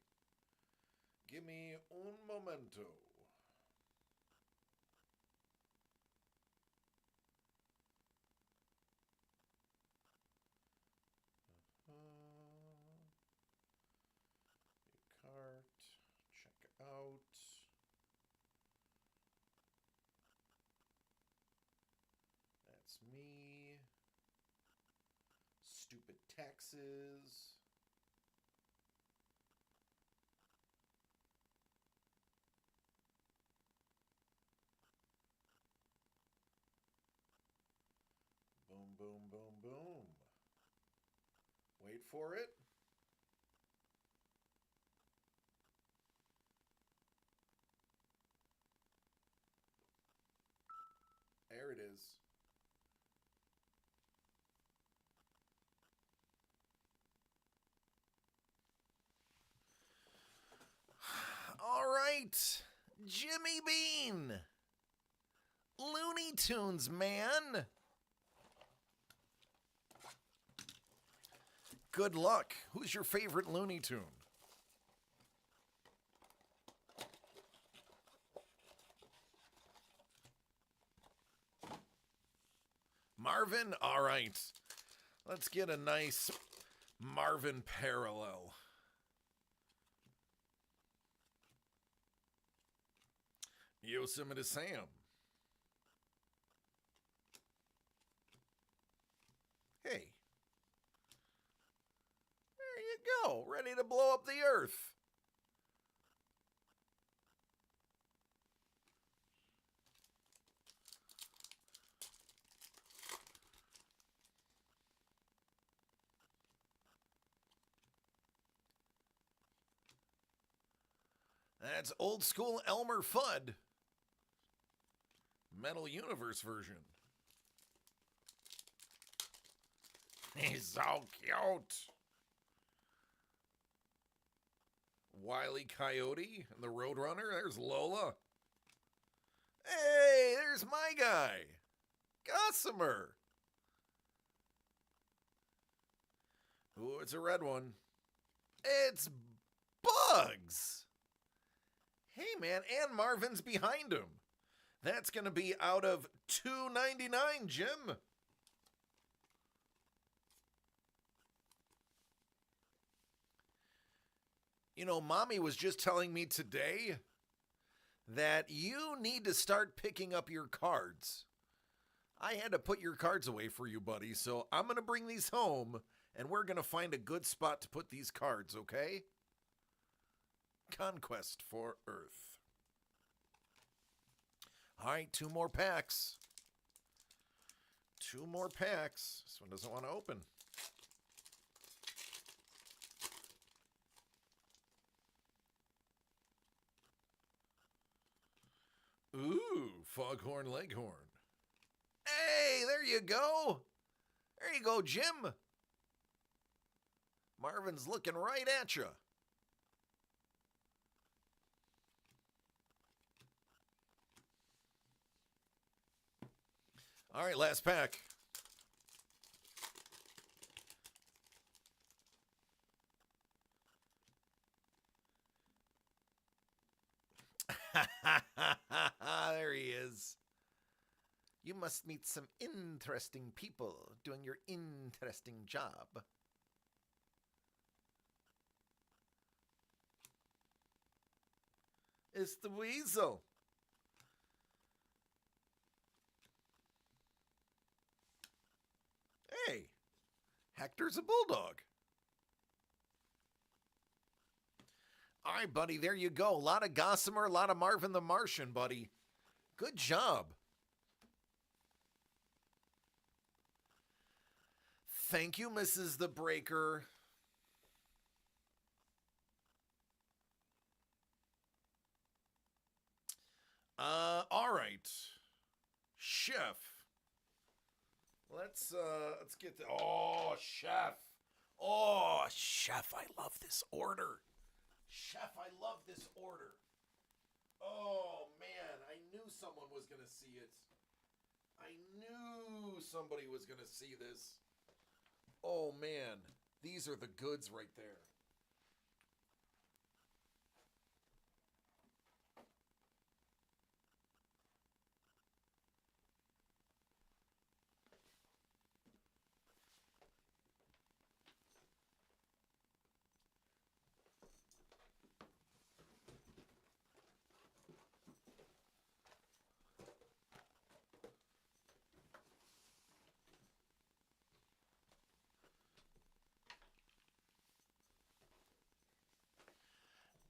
Give me un momento. Cart. Check out. That's me. Stupid taxes. Boom, boom, boom, boom. Wait for it. There it is. All right, Jimmy Bean. Looney Tunes, man. Good luck. Who's your favorite Looney Tune? Marvin? All right. Let's get a nice Marvin parallel. Yosemite Sam. Hey. There you go. Ready to blow up the earth. That's old school Elmer Fudd. Metal Universe version. He's so cute. Wile E. Coyote and the Roadrunner. There's Lola. Hey, there's my guy. Gossamer. Ooh, it's a red one. It's Bugs. Hey, man, and Marvin's behind him. That's going to be out of $2.99, Jim. You know, Mommy was just telling me today that you need to start picking up your cards. I had to put your cards away for you, buddy, so I'm going to bring these home, and we're going to find a good spot to put these cards, okay? Conquest for Earth. All right, 2 more packs. 2 more packs. This one doesn't want to open. Ooh, Foghorn Leghorn. Hey, there you go. There you go, Jim. Marvin's looking right at you. All right, last pack. You must meet some interesting people doing your interesting job. It's the weasel. Hey, Hector's a bulldog. All right, buddy, there you go. A lot of Gossamer, a lot of Marvin the Martian, buddy. Good job. Thank you, Mrs. the Breaker. All right. Chef. Let's get the chef. Oh, chef, I love this order. Chef, I love this order. Oh, man, I knew someone was going to see it. I knew somebody was going to see this. Oh, man, these are the goods right there.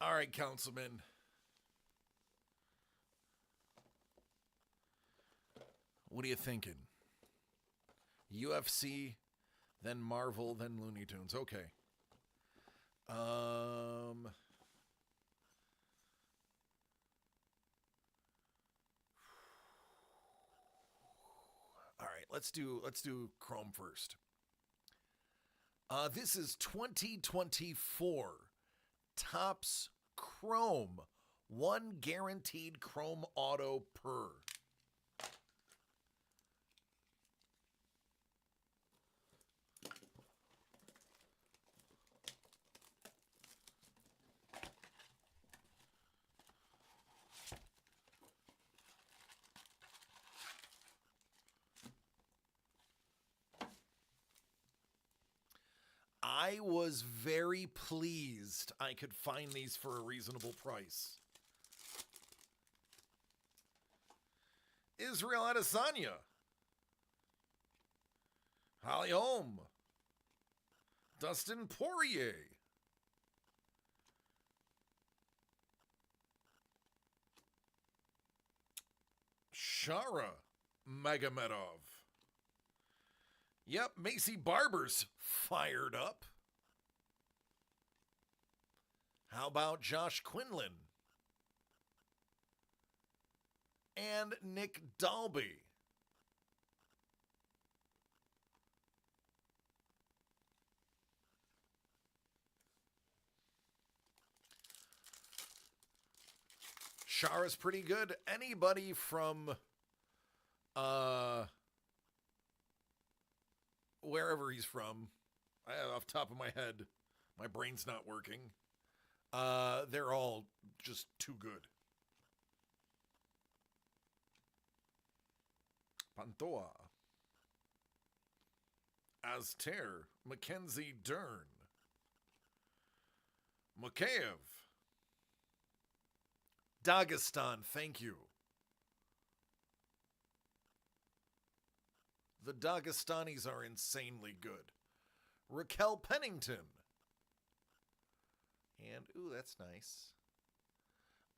All right, Councilman. What are you thinking? UFC, then Marvel, then Looney Tunes. Okay. All right, let's do Chrome first. This is 2024 Topps Chrome. One guaranteed Chrome auto per. I was very pleased I could find these for a reasonable price. Israel Adesanya. Holly Holm. Dustin Poirier. Shara Magomedov. Yep, Macy Barber's fired up. How about Josh Quinlan? And Nick Dalby. Shara's pretty good. Anybody from wherever he's from, off the top of my head, my brain's not working. They're all just too good. Pantoa. Azter. Mackenzie Dern. Makayev. Dagestan, thank you. The Dagestanis are insanely good. Raquel Pennington. And, ooh, that's nice.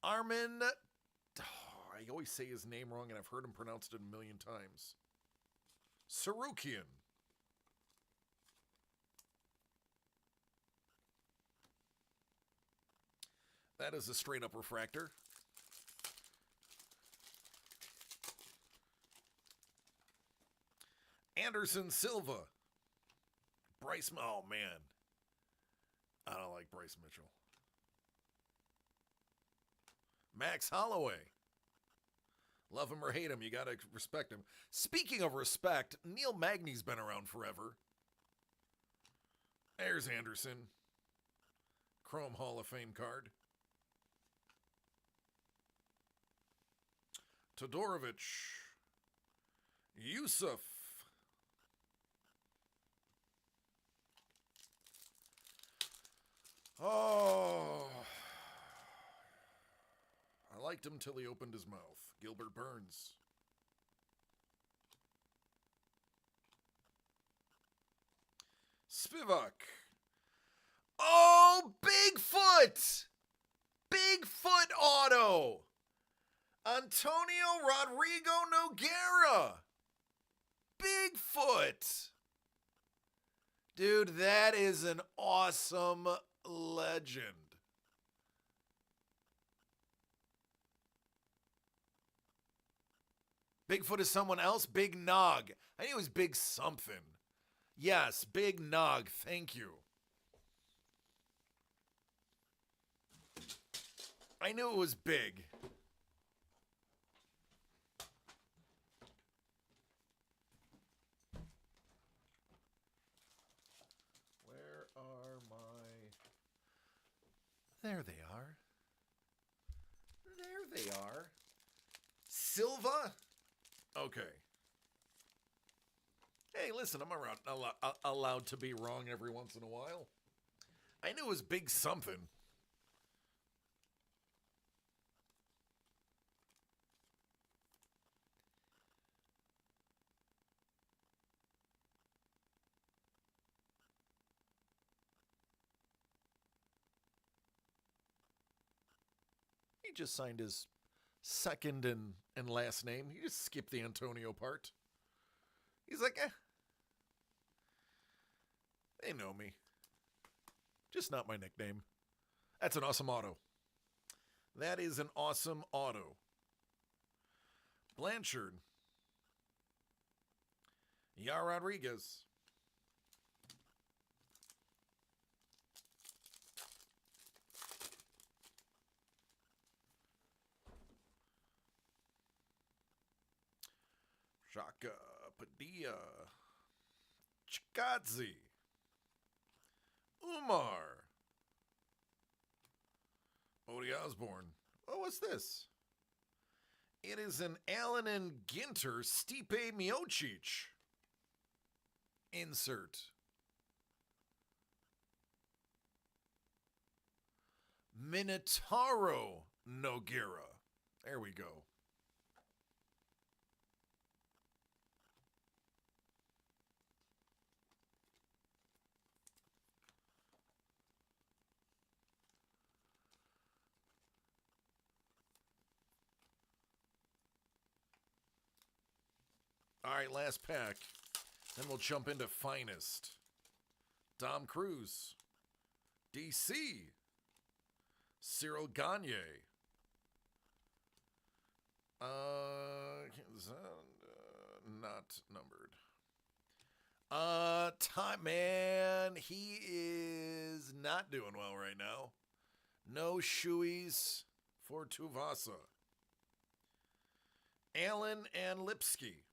Armin. Oh, I always say his name wrong, and I've heard him pronounced it a million times. Sarukian. That is a straight-up refractor. Anderson Silva. Bryce, oh man. I don't like Bryce Mitchell. Max Holloway. Love him or hate him, you gotta respect him. Speaking of respect, Neil Magny's been around forever. There's Anderson. Chrome Hall of Fame card. Todorovic. Yusuf. Oh. I liked him till he opened his mouth. Gilbert Burns. Spivak. Oh, Bigfoot! Bigfoot auto! Antonio Rodrigo Noguera! Bigfoot! Dude, that is an awesome legend. Bigfoot is someone else? Big Nog. I knew it was Big something. Yes, Big Nog. Thank you. I knew it was big. Where are my... There they are. There they are. Silva? Okay. Hey, listen, I'm allowed to be wrong every once in a while. I knew it was big something. He just signed his second and last name. He just skipped the Antonio part. He's like, they know me. Just not my nickname. That's an awesome auto. That is an awesome auto. Blanchard. Yar Rodriguez. Shaka, Padilla, Chikadze, Umar, Odie Osborne. Oh, what's this? It is an Allen and Ginter Stipe Miocic insert. Minotauro Noguera. There we go. All right, last pack. Then we'll jump into Finest. Dom Cruz. DC. Cyril Gagne. Not numbered. Time man, he is not doing well right now. No shoeies for Tuvasa. Allen and Lipsky.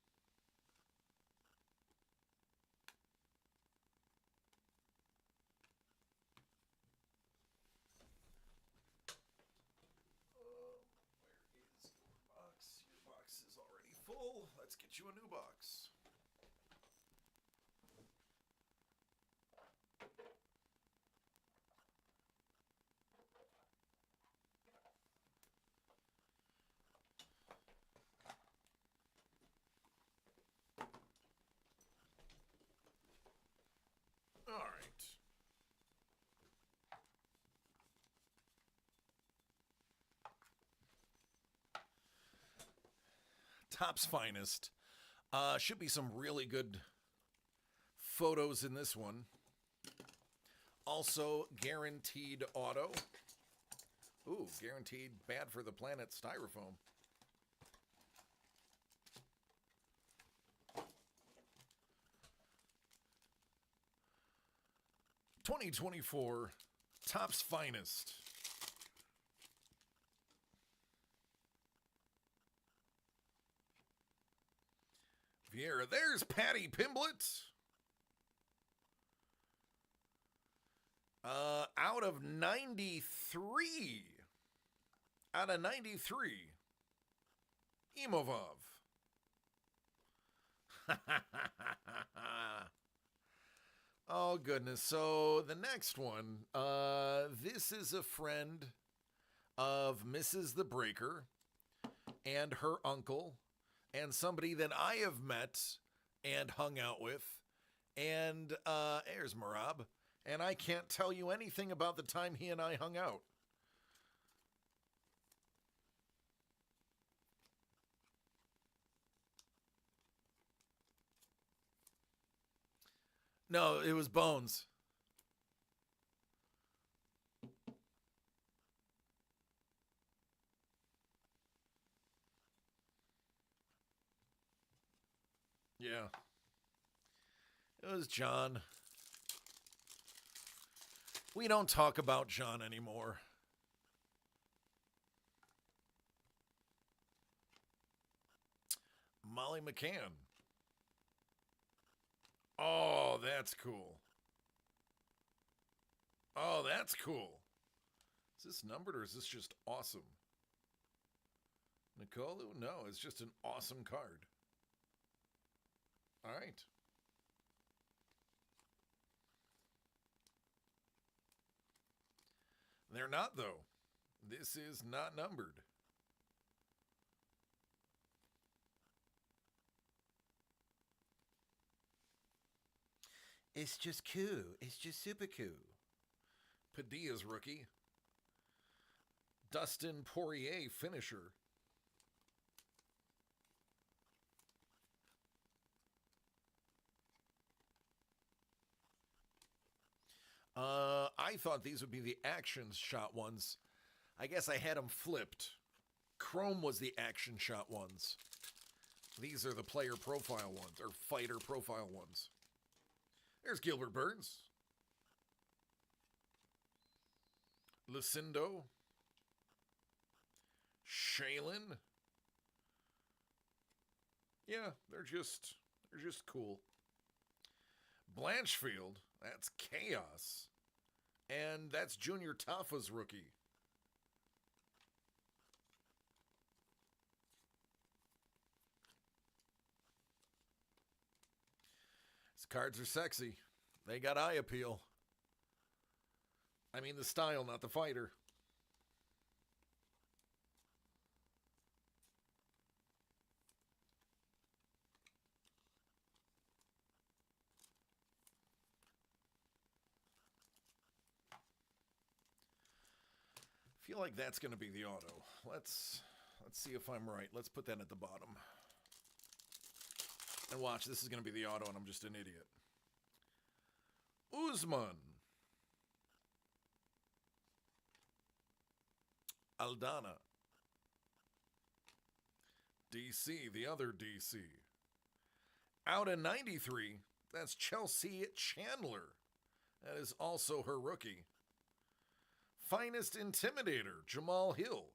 Full. Let's get you a new box. All right. Topps Finest. Should be some really good photos in this one. Also, guaranteed auto. Ooh, guaranteed bad for the planet styrofoam. '24 Topps Finest. Vieira. There's Patty Pimblett. Out of 93. Out of 93. Imovov. Oh, goodness. So the next one, this is a friend of Mrs. the Breaker and her uncle and somebody that I have met and hung out with. And there's Marab. And I can't tell you anything about the time he and I hung out. No, it was Bones. Yeah. It was John. We don't talk about John anymore. Molly McCann. Oh, that's cool. Oh, that's cool. Is this numbered or is this just awesome? Nicolu? No, it's just an awesome card. All right. They're not, though. This is not numbered. It's just cool. It's just super cool. Padilla's rookie. Dustin Poirier finisher. I thought these would be the action shot ones. I guess I had them flipped. Chrome was the action shot ones. These are the player profile ones, or fighter profile ones. There's Gilbert Burns. Lucindo. Shaylin. Yeah, they're just cool. Blanchfield, that's Chaos. And that's Junior Tafa's rookie. These cards are sexy. They got eye appeal. I mean the style, not the fighter. I feel like that's going to be the auto. Let's see if I'm right. Let's put that at the bottom. And watch, this is going to be the auto and I'm just an idiot. Usman. Aldana. DC, the other DC. Out in 93, that's Chelsea Chandler. That is also her rookie. Finest Intimidator, Jamal Hill.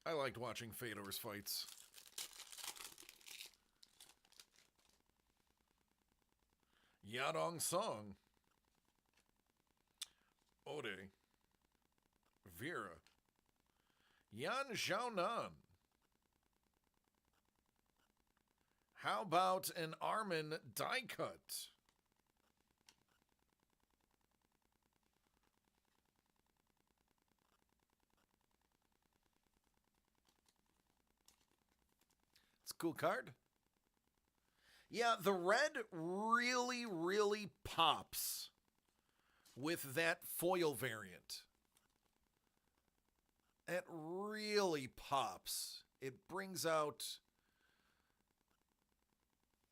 I liked watching Fedor's fights. Yadong Song. Ode. Vera. Yan Xiaonan. How about an Armin die cut? It's a cool card. Yeah, the red really, really pops with that foil variant. It really pops. It brings out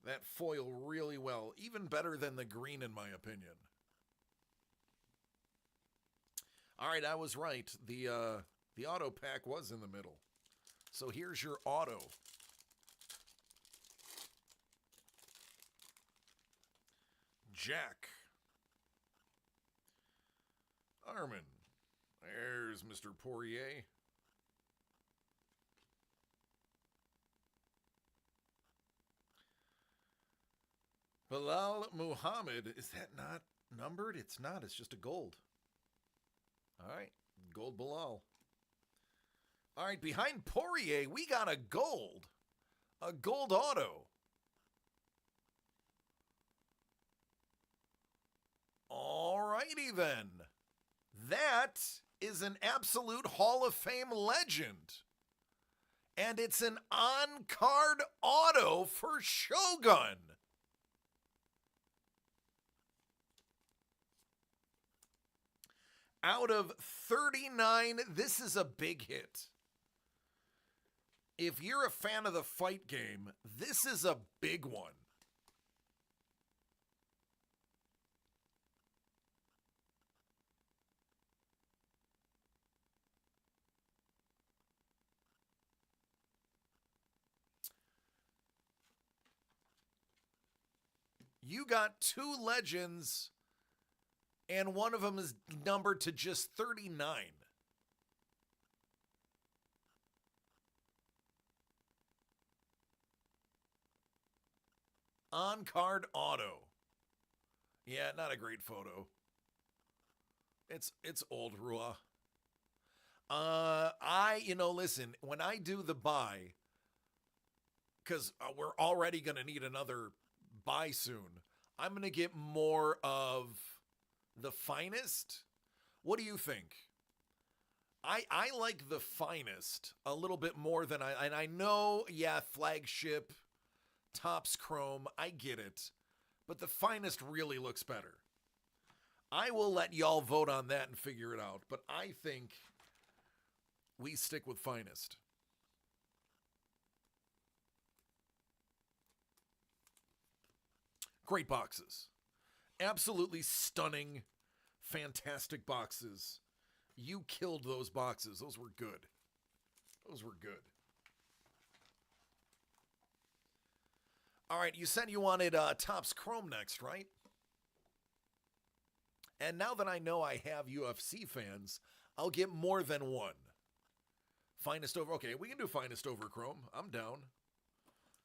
that foil really well. Even better than the green, in my opinion. All right, I was right. The auto pack was in the middle. So here's your auto. Jack. Armin. There's Mr. Poirier. Bilal Muhammad, is that not numbered? It's not. It's just a gold. All right. Gold Bilal. All right. Behind Poirier, we got a gold. A gold auto. All righty then. That is an absolute Hall of Fame legend. And it's an on-card auto for Shogun. Out of 39, this is a big hit. If you're a fan of the fight game, this is a big one. You got two legends, and one of them is numbered to just 39. On-card auto. Yeah, not a great photo. It's old, Rua. Listen, when I do the buy, because we're already going to need another buy soon, I'm going to get more of the finest. What do you think? I like the finest a little bit more than I know, yeah, flagship, Topps Chrome, I get it. But the finest really looks better. I will let y'all vote on that and figure it out, but I think we stick with finest. Great boxes. Absolutely stunning, fantastic boxes. You killed those boxes. Those were good. Those were good. All right, you said you wanted Topps Chrome next, right? And now that I know I have UFC fans, I'll get more than one. Finest over. Okay, we can do finest over Chrome. I'm down.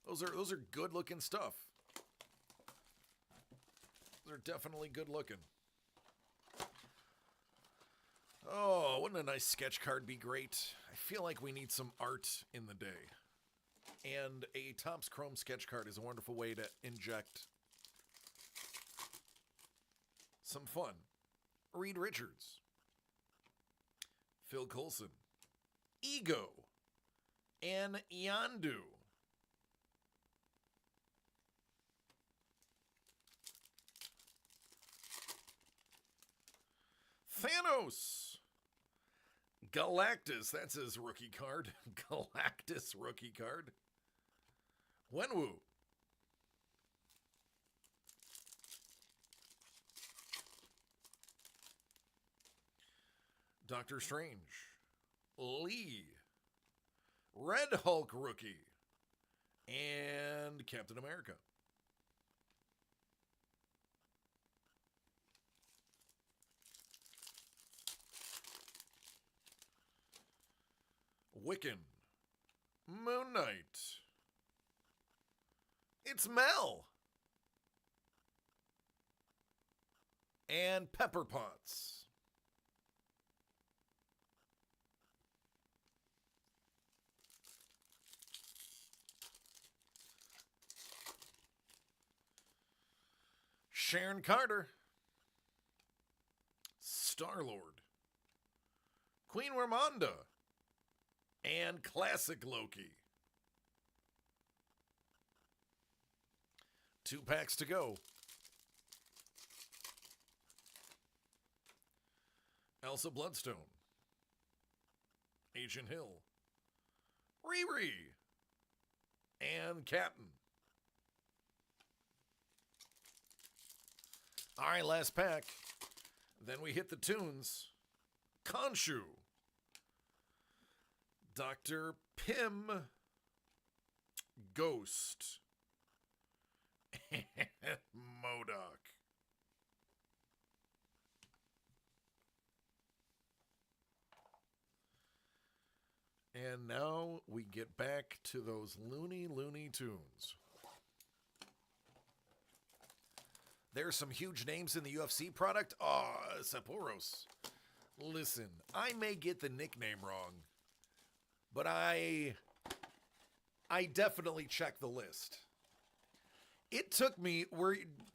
Those are good looking stuff. Those are definitely good looking. Oh, wouldn't a nice sketch card be great? I feel like we need some art in the day. And a Topps Chrome sketch card is a wonderful way to inject some fun. Reed Richards. Phil Coulson. Ego. And Yandu. Thanos. Galactus. That's his rookie card. Galactus rookie card. Wenwu. Doctor Strange. Lee. Red Hulk rookie. And Captain America. Wiccan. Moon Knight. It's Mel. And Pepper Potts. Sharon Carter. Star-Lord. Queen Ramonda. And Classic Loki. 2 packs to go. Elsa Bloodstone. Agent Hill. Riri. And Captain. All right, last pack. Then we hit the tunes. Khonshu. Dr. Pym. Ghost. And MODOK. And now we get back to those Looney Tunes. There's some huge names in the UFC product. Oh, Sapphoros. Listen, I may get the nickname wrong, but I definitely checked the list. It took me,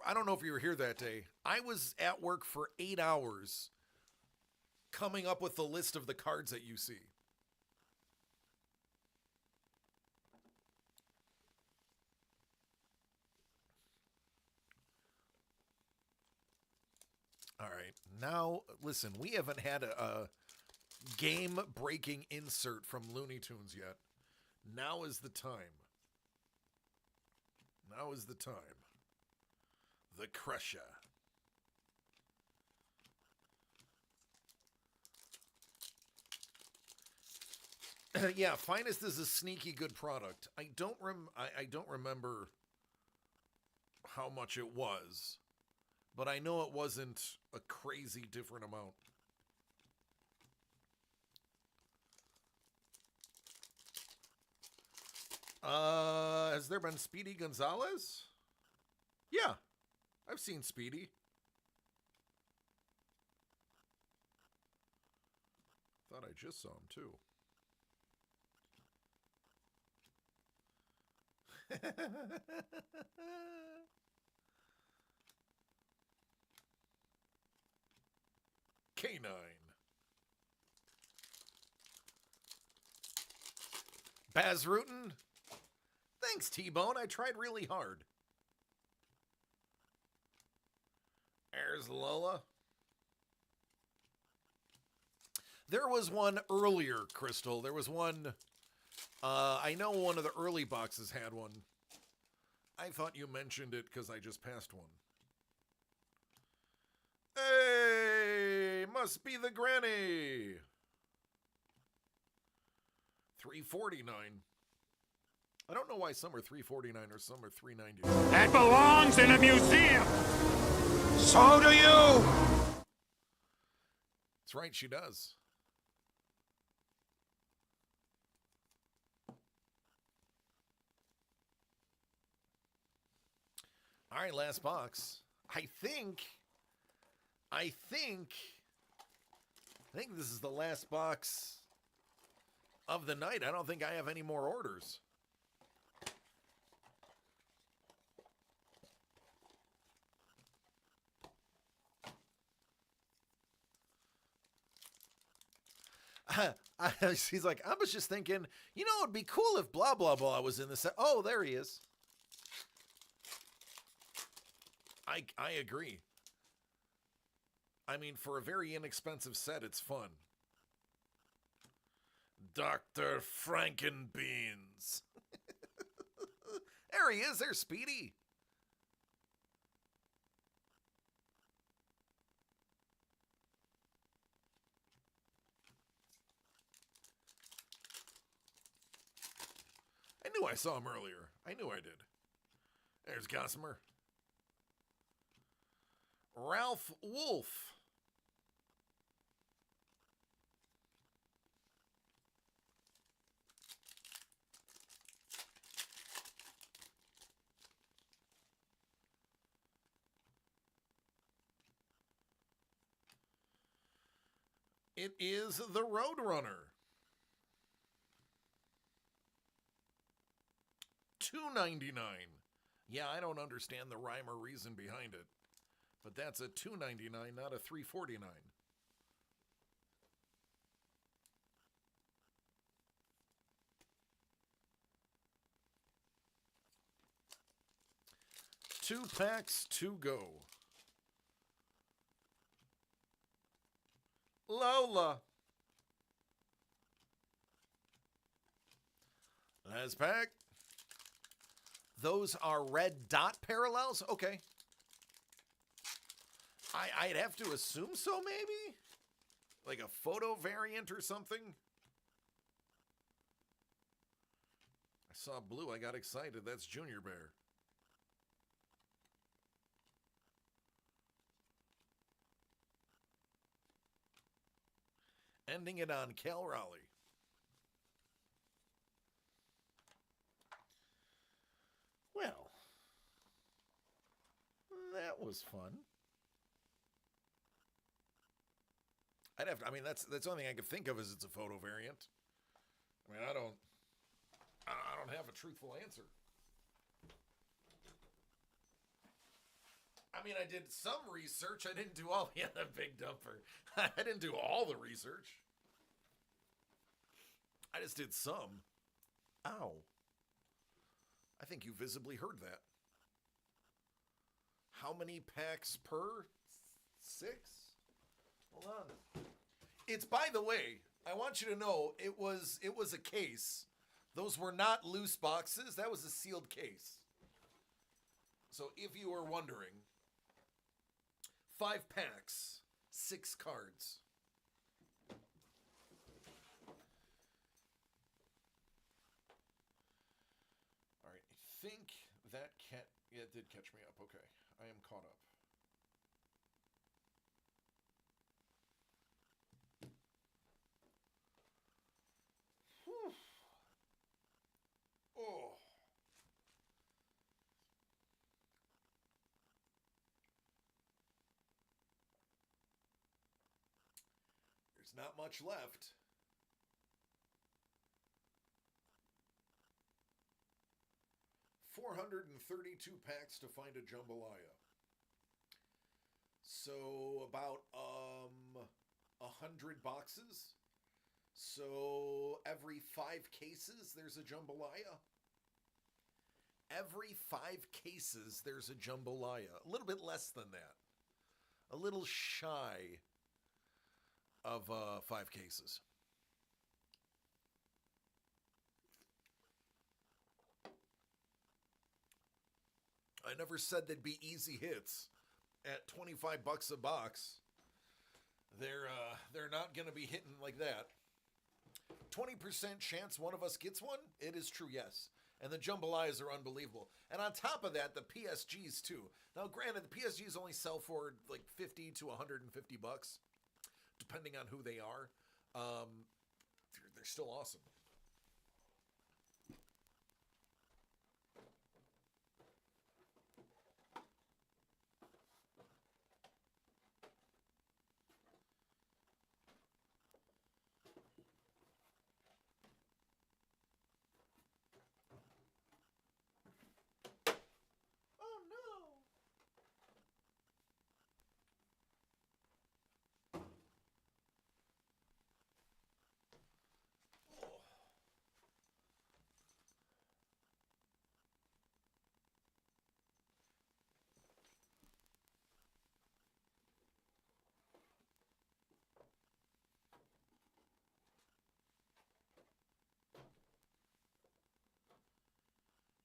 I don't know if you were here that day. I was at work for 8 hours coming up with the list of the cards that you see. All right, now listen, we haven't had a game-breaking insert from Looney Tunes yet. Now is the time. Now is the time. The Crusher. Yeah, Finest is a sneaky good product. I don't remember how much it was, but I know it wasn't a crazy different amount. Has there been Speedy Gonzalez? Yeah, I've seen Speedy. Thought I just saw him too. K9. Baz Rutten. Thanks, T-Bone. I tried really hard. There's Lola. There was one earlier, Crystal. There was one... I know one of the early boxes had one. I thought you mentioned it because I just passed one. Hey, must be the granny. $3.49. I don't know why some are $3.49 or some are $3.99. That belongs in a museum. So do you. That's right, she does. All right, last box. I think this is the last box of the night. I don't think I have any more orders. He's like, I was just thinking, you know, it'd be cool if blah, blah, blah was in the set. Oh, there he is. I agree. I mean, for a very inexpensive set, it's fun. Dr. Frankenbeans. There he is. There's Speedy. I knew I saw him earlier. I knew I did. There's Gossamer. Ralph Wolf. It is the Roadrunner. $2.99. Yeah, I don't understand the rhyme or reason behind it. But that's a $2.99, not a $3.49. Two packs to go. Lola. Last pack. Those are red dot parallels? Okay. I'd have to assume so, maybe? Like a photo variant or something? I saw blue, I got excited. That's Junior Bear. Ending it on Cal Raleigh. Well. That was fun. I mean, that's the only thing I could think of is it's a photo variant. I mean, I don't have a truthful answer. I mean, I did some research. I didn't do all the big dumper. I didn't do all the research. I just did some. Ow. I think you visibly heard that. How many packs per? 6? Hold on. It's, by the way, I want you to know, it was a case. Those were not loose boxes. That was a sealed case. So if you were wondering, 5 packs, 6 cards. All right, I think that yeah, it did catch me up. Okay, I am caught up. Whew. Oh. There's not much left. $432 packs to find a jambalaya. So about 100 boxes. So every 5 cases there's a jambalaya. Every 5 cases there's a jambalaya. A little bit less than that. A little shy of 5 cases. I never said they'd be easy hits. At $25 a box, they're not going to be hitting like that. 20% chance one of us gets one? It is true, yes. And the jambalayas are unbelievable. And on top of that, the PSGs too. Now, granted, the PSGs only sell for like $50 to $150, depending on who they are. They're still awesome.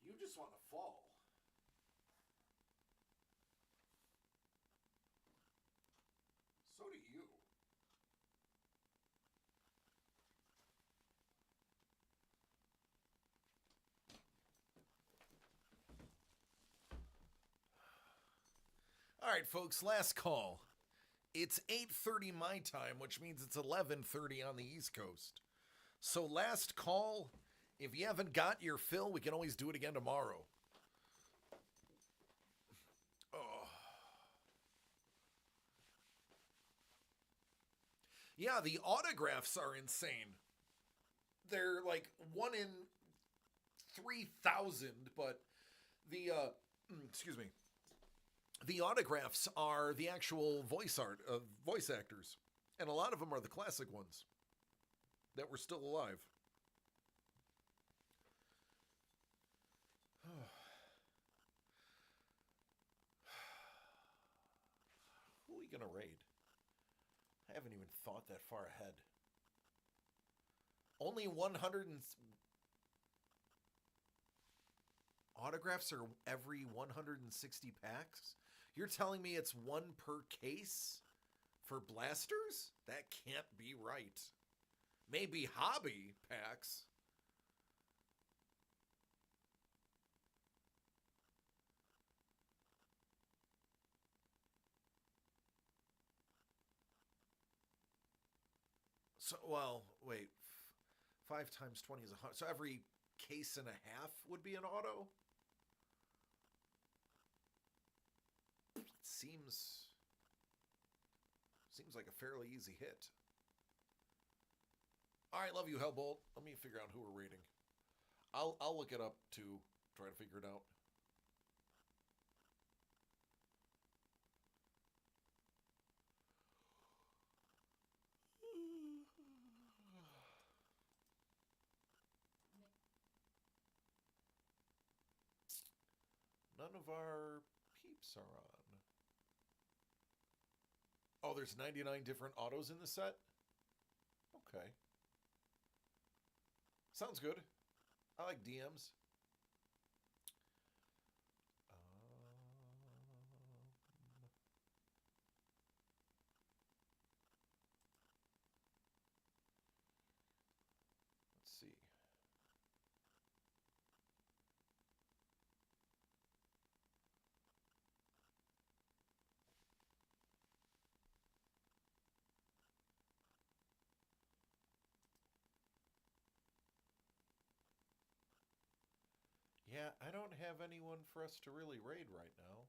You just want to fall. So do you. All right, folks, last call. It's 8:30 my time, which means it's 11:30 on the East Coast. So last call. If you haven't got your fill, we can always do it again tomorrow. Oh. Yeah, the autographs are insane. They're like 1 in 3,000, but the excuse me. The autographs are the actual voice art of voice actors, and a lot of them are the classic ones that were still alive. Who are we gonna raid? I haven't even thought that far ahead. Only 100 and... Autographs are every 160 packs? You're telling me it's 1 per case for blasters? That can't be right. Maybe hobby packs. So, well, wait. 5 times 20 is 100. So every case and a half would be an auto? seems like a fairly easy hit. All right, love you, Hellbolt. Let me figure out who we're rating. I'll look it up to try to figure it out. None of our peeps are on. Oh, there's 99 different autos in the set? Okay. Sounds good. I like DMs. Let's see. Yeah, I don't have anyone for us to really raid right now.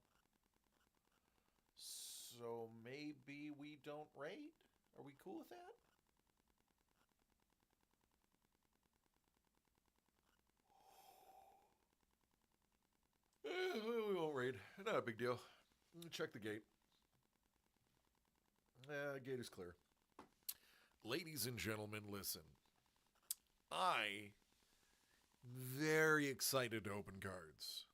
So maybe we don't raid? Are we cool with that? We won't raid. Not a big deal. Check the gate. Gate is clear. Ladies and gentlemen, listen. Very excited to open cards.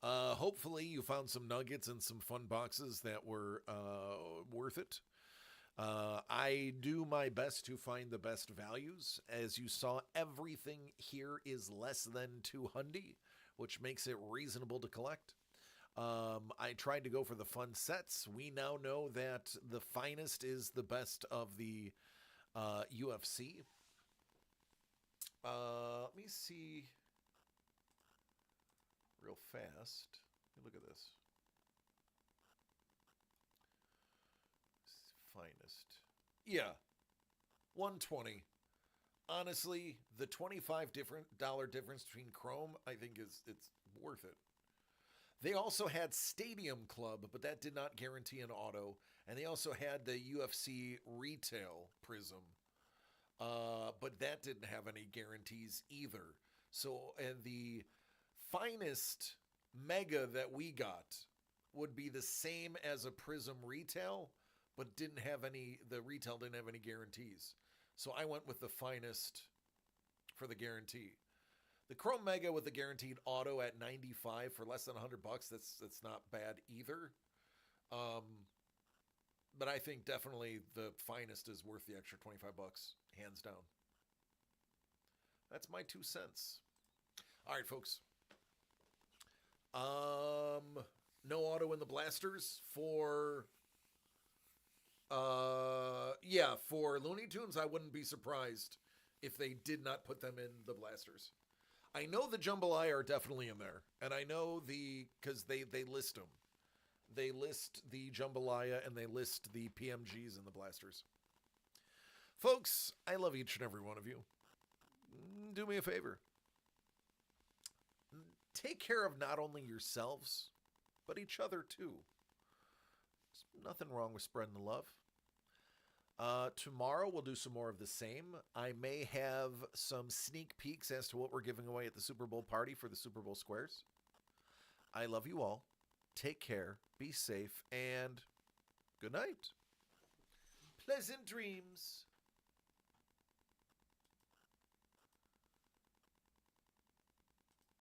Hopefully you found some nuggets and some fun boxes that were worth it. I do my best to find the best values. As you saw, everything here is less than $200, which makes it reasonable to collect. I tried to go for the fun sets. We now know that the finest is the best of the UFC. Let me see real fast. Look at this. Finest. Yeah. 120. Honestly, the $25 difference between Chrome, I think it's worth it. They also had Stadium Club, but that did not guarantee an auto. And they also had the UFC Retail Prism. But that didn't have any guarantees either. So, and the finest Mega that we got would be the same as a Prism Retail, but didn't have any, the retail didn't have any guarantees. So I went with the finest for the guarantee. The Chrome Mega with the guaranteed auto at 95 for less than $100, that's not bad either. But I think definitely the finest is worth the extra $25, hands down. That's my 2 cents. All right, folks. No auto in the blasters for for Looney Tunes. I wouldn't be surprised if they did not put them in the blasters. I know the Jambalaya are definitely in there, and I know because they list them. They list the Jambalaya and they list the PMGs in the blasters. Folks, I love each and every one of you. Do me a favor. Take care of not only yourselves, but each other too. There's nothing wrong with spreading the love. Tomorrow we'll do some more of the same. I may have some sneak peeks as to what we're giving away at the Super Bowl party for the Super Bowl squares. I love you all. Take care, be safe, and good night. Pleasant dreams.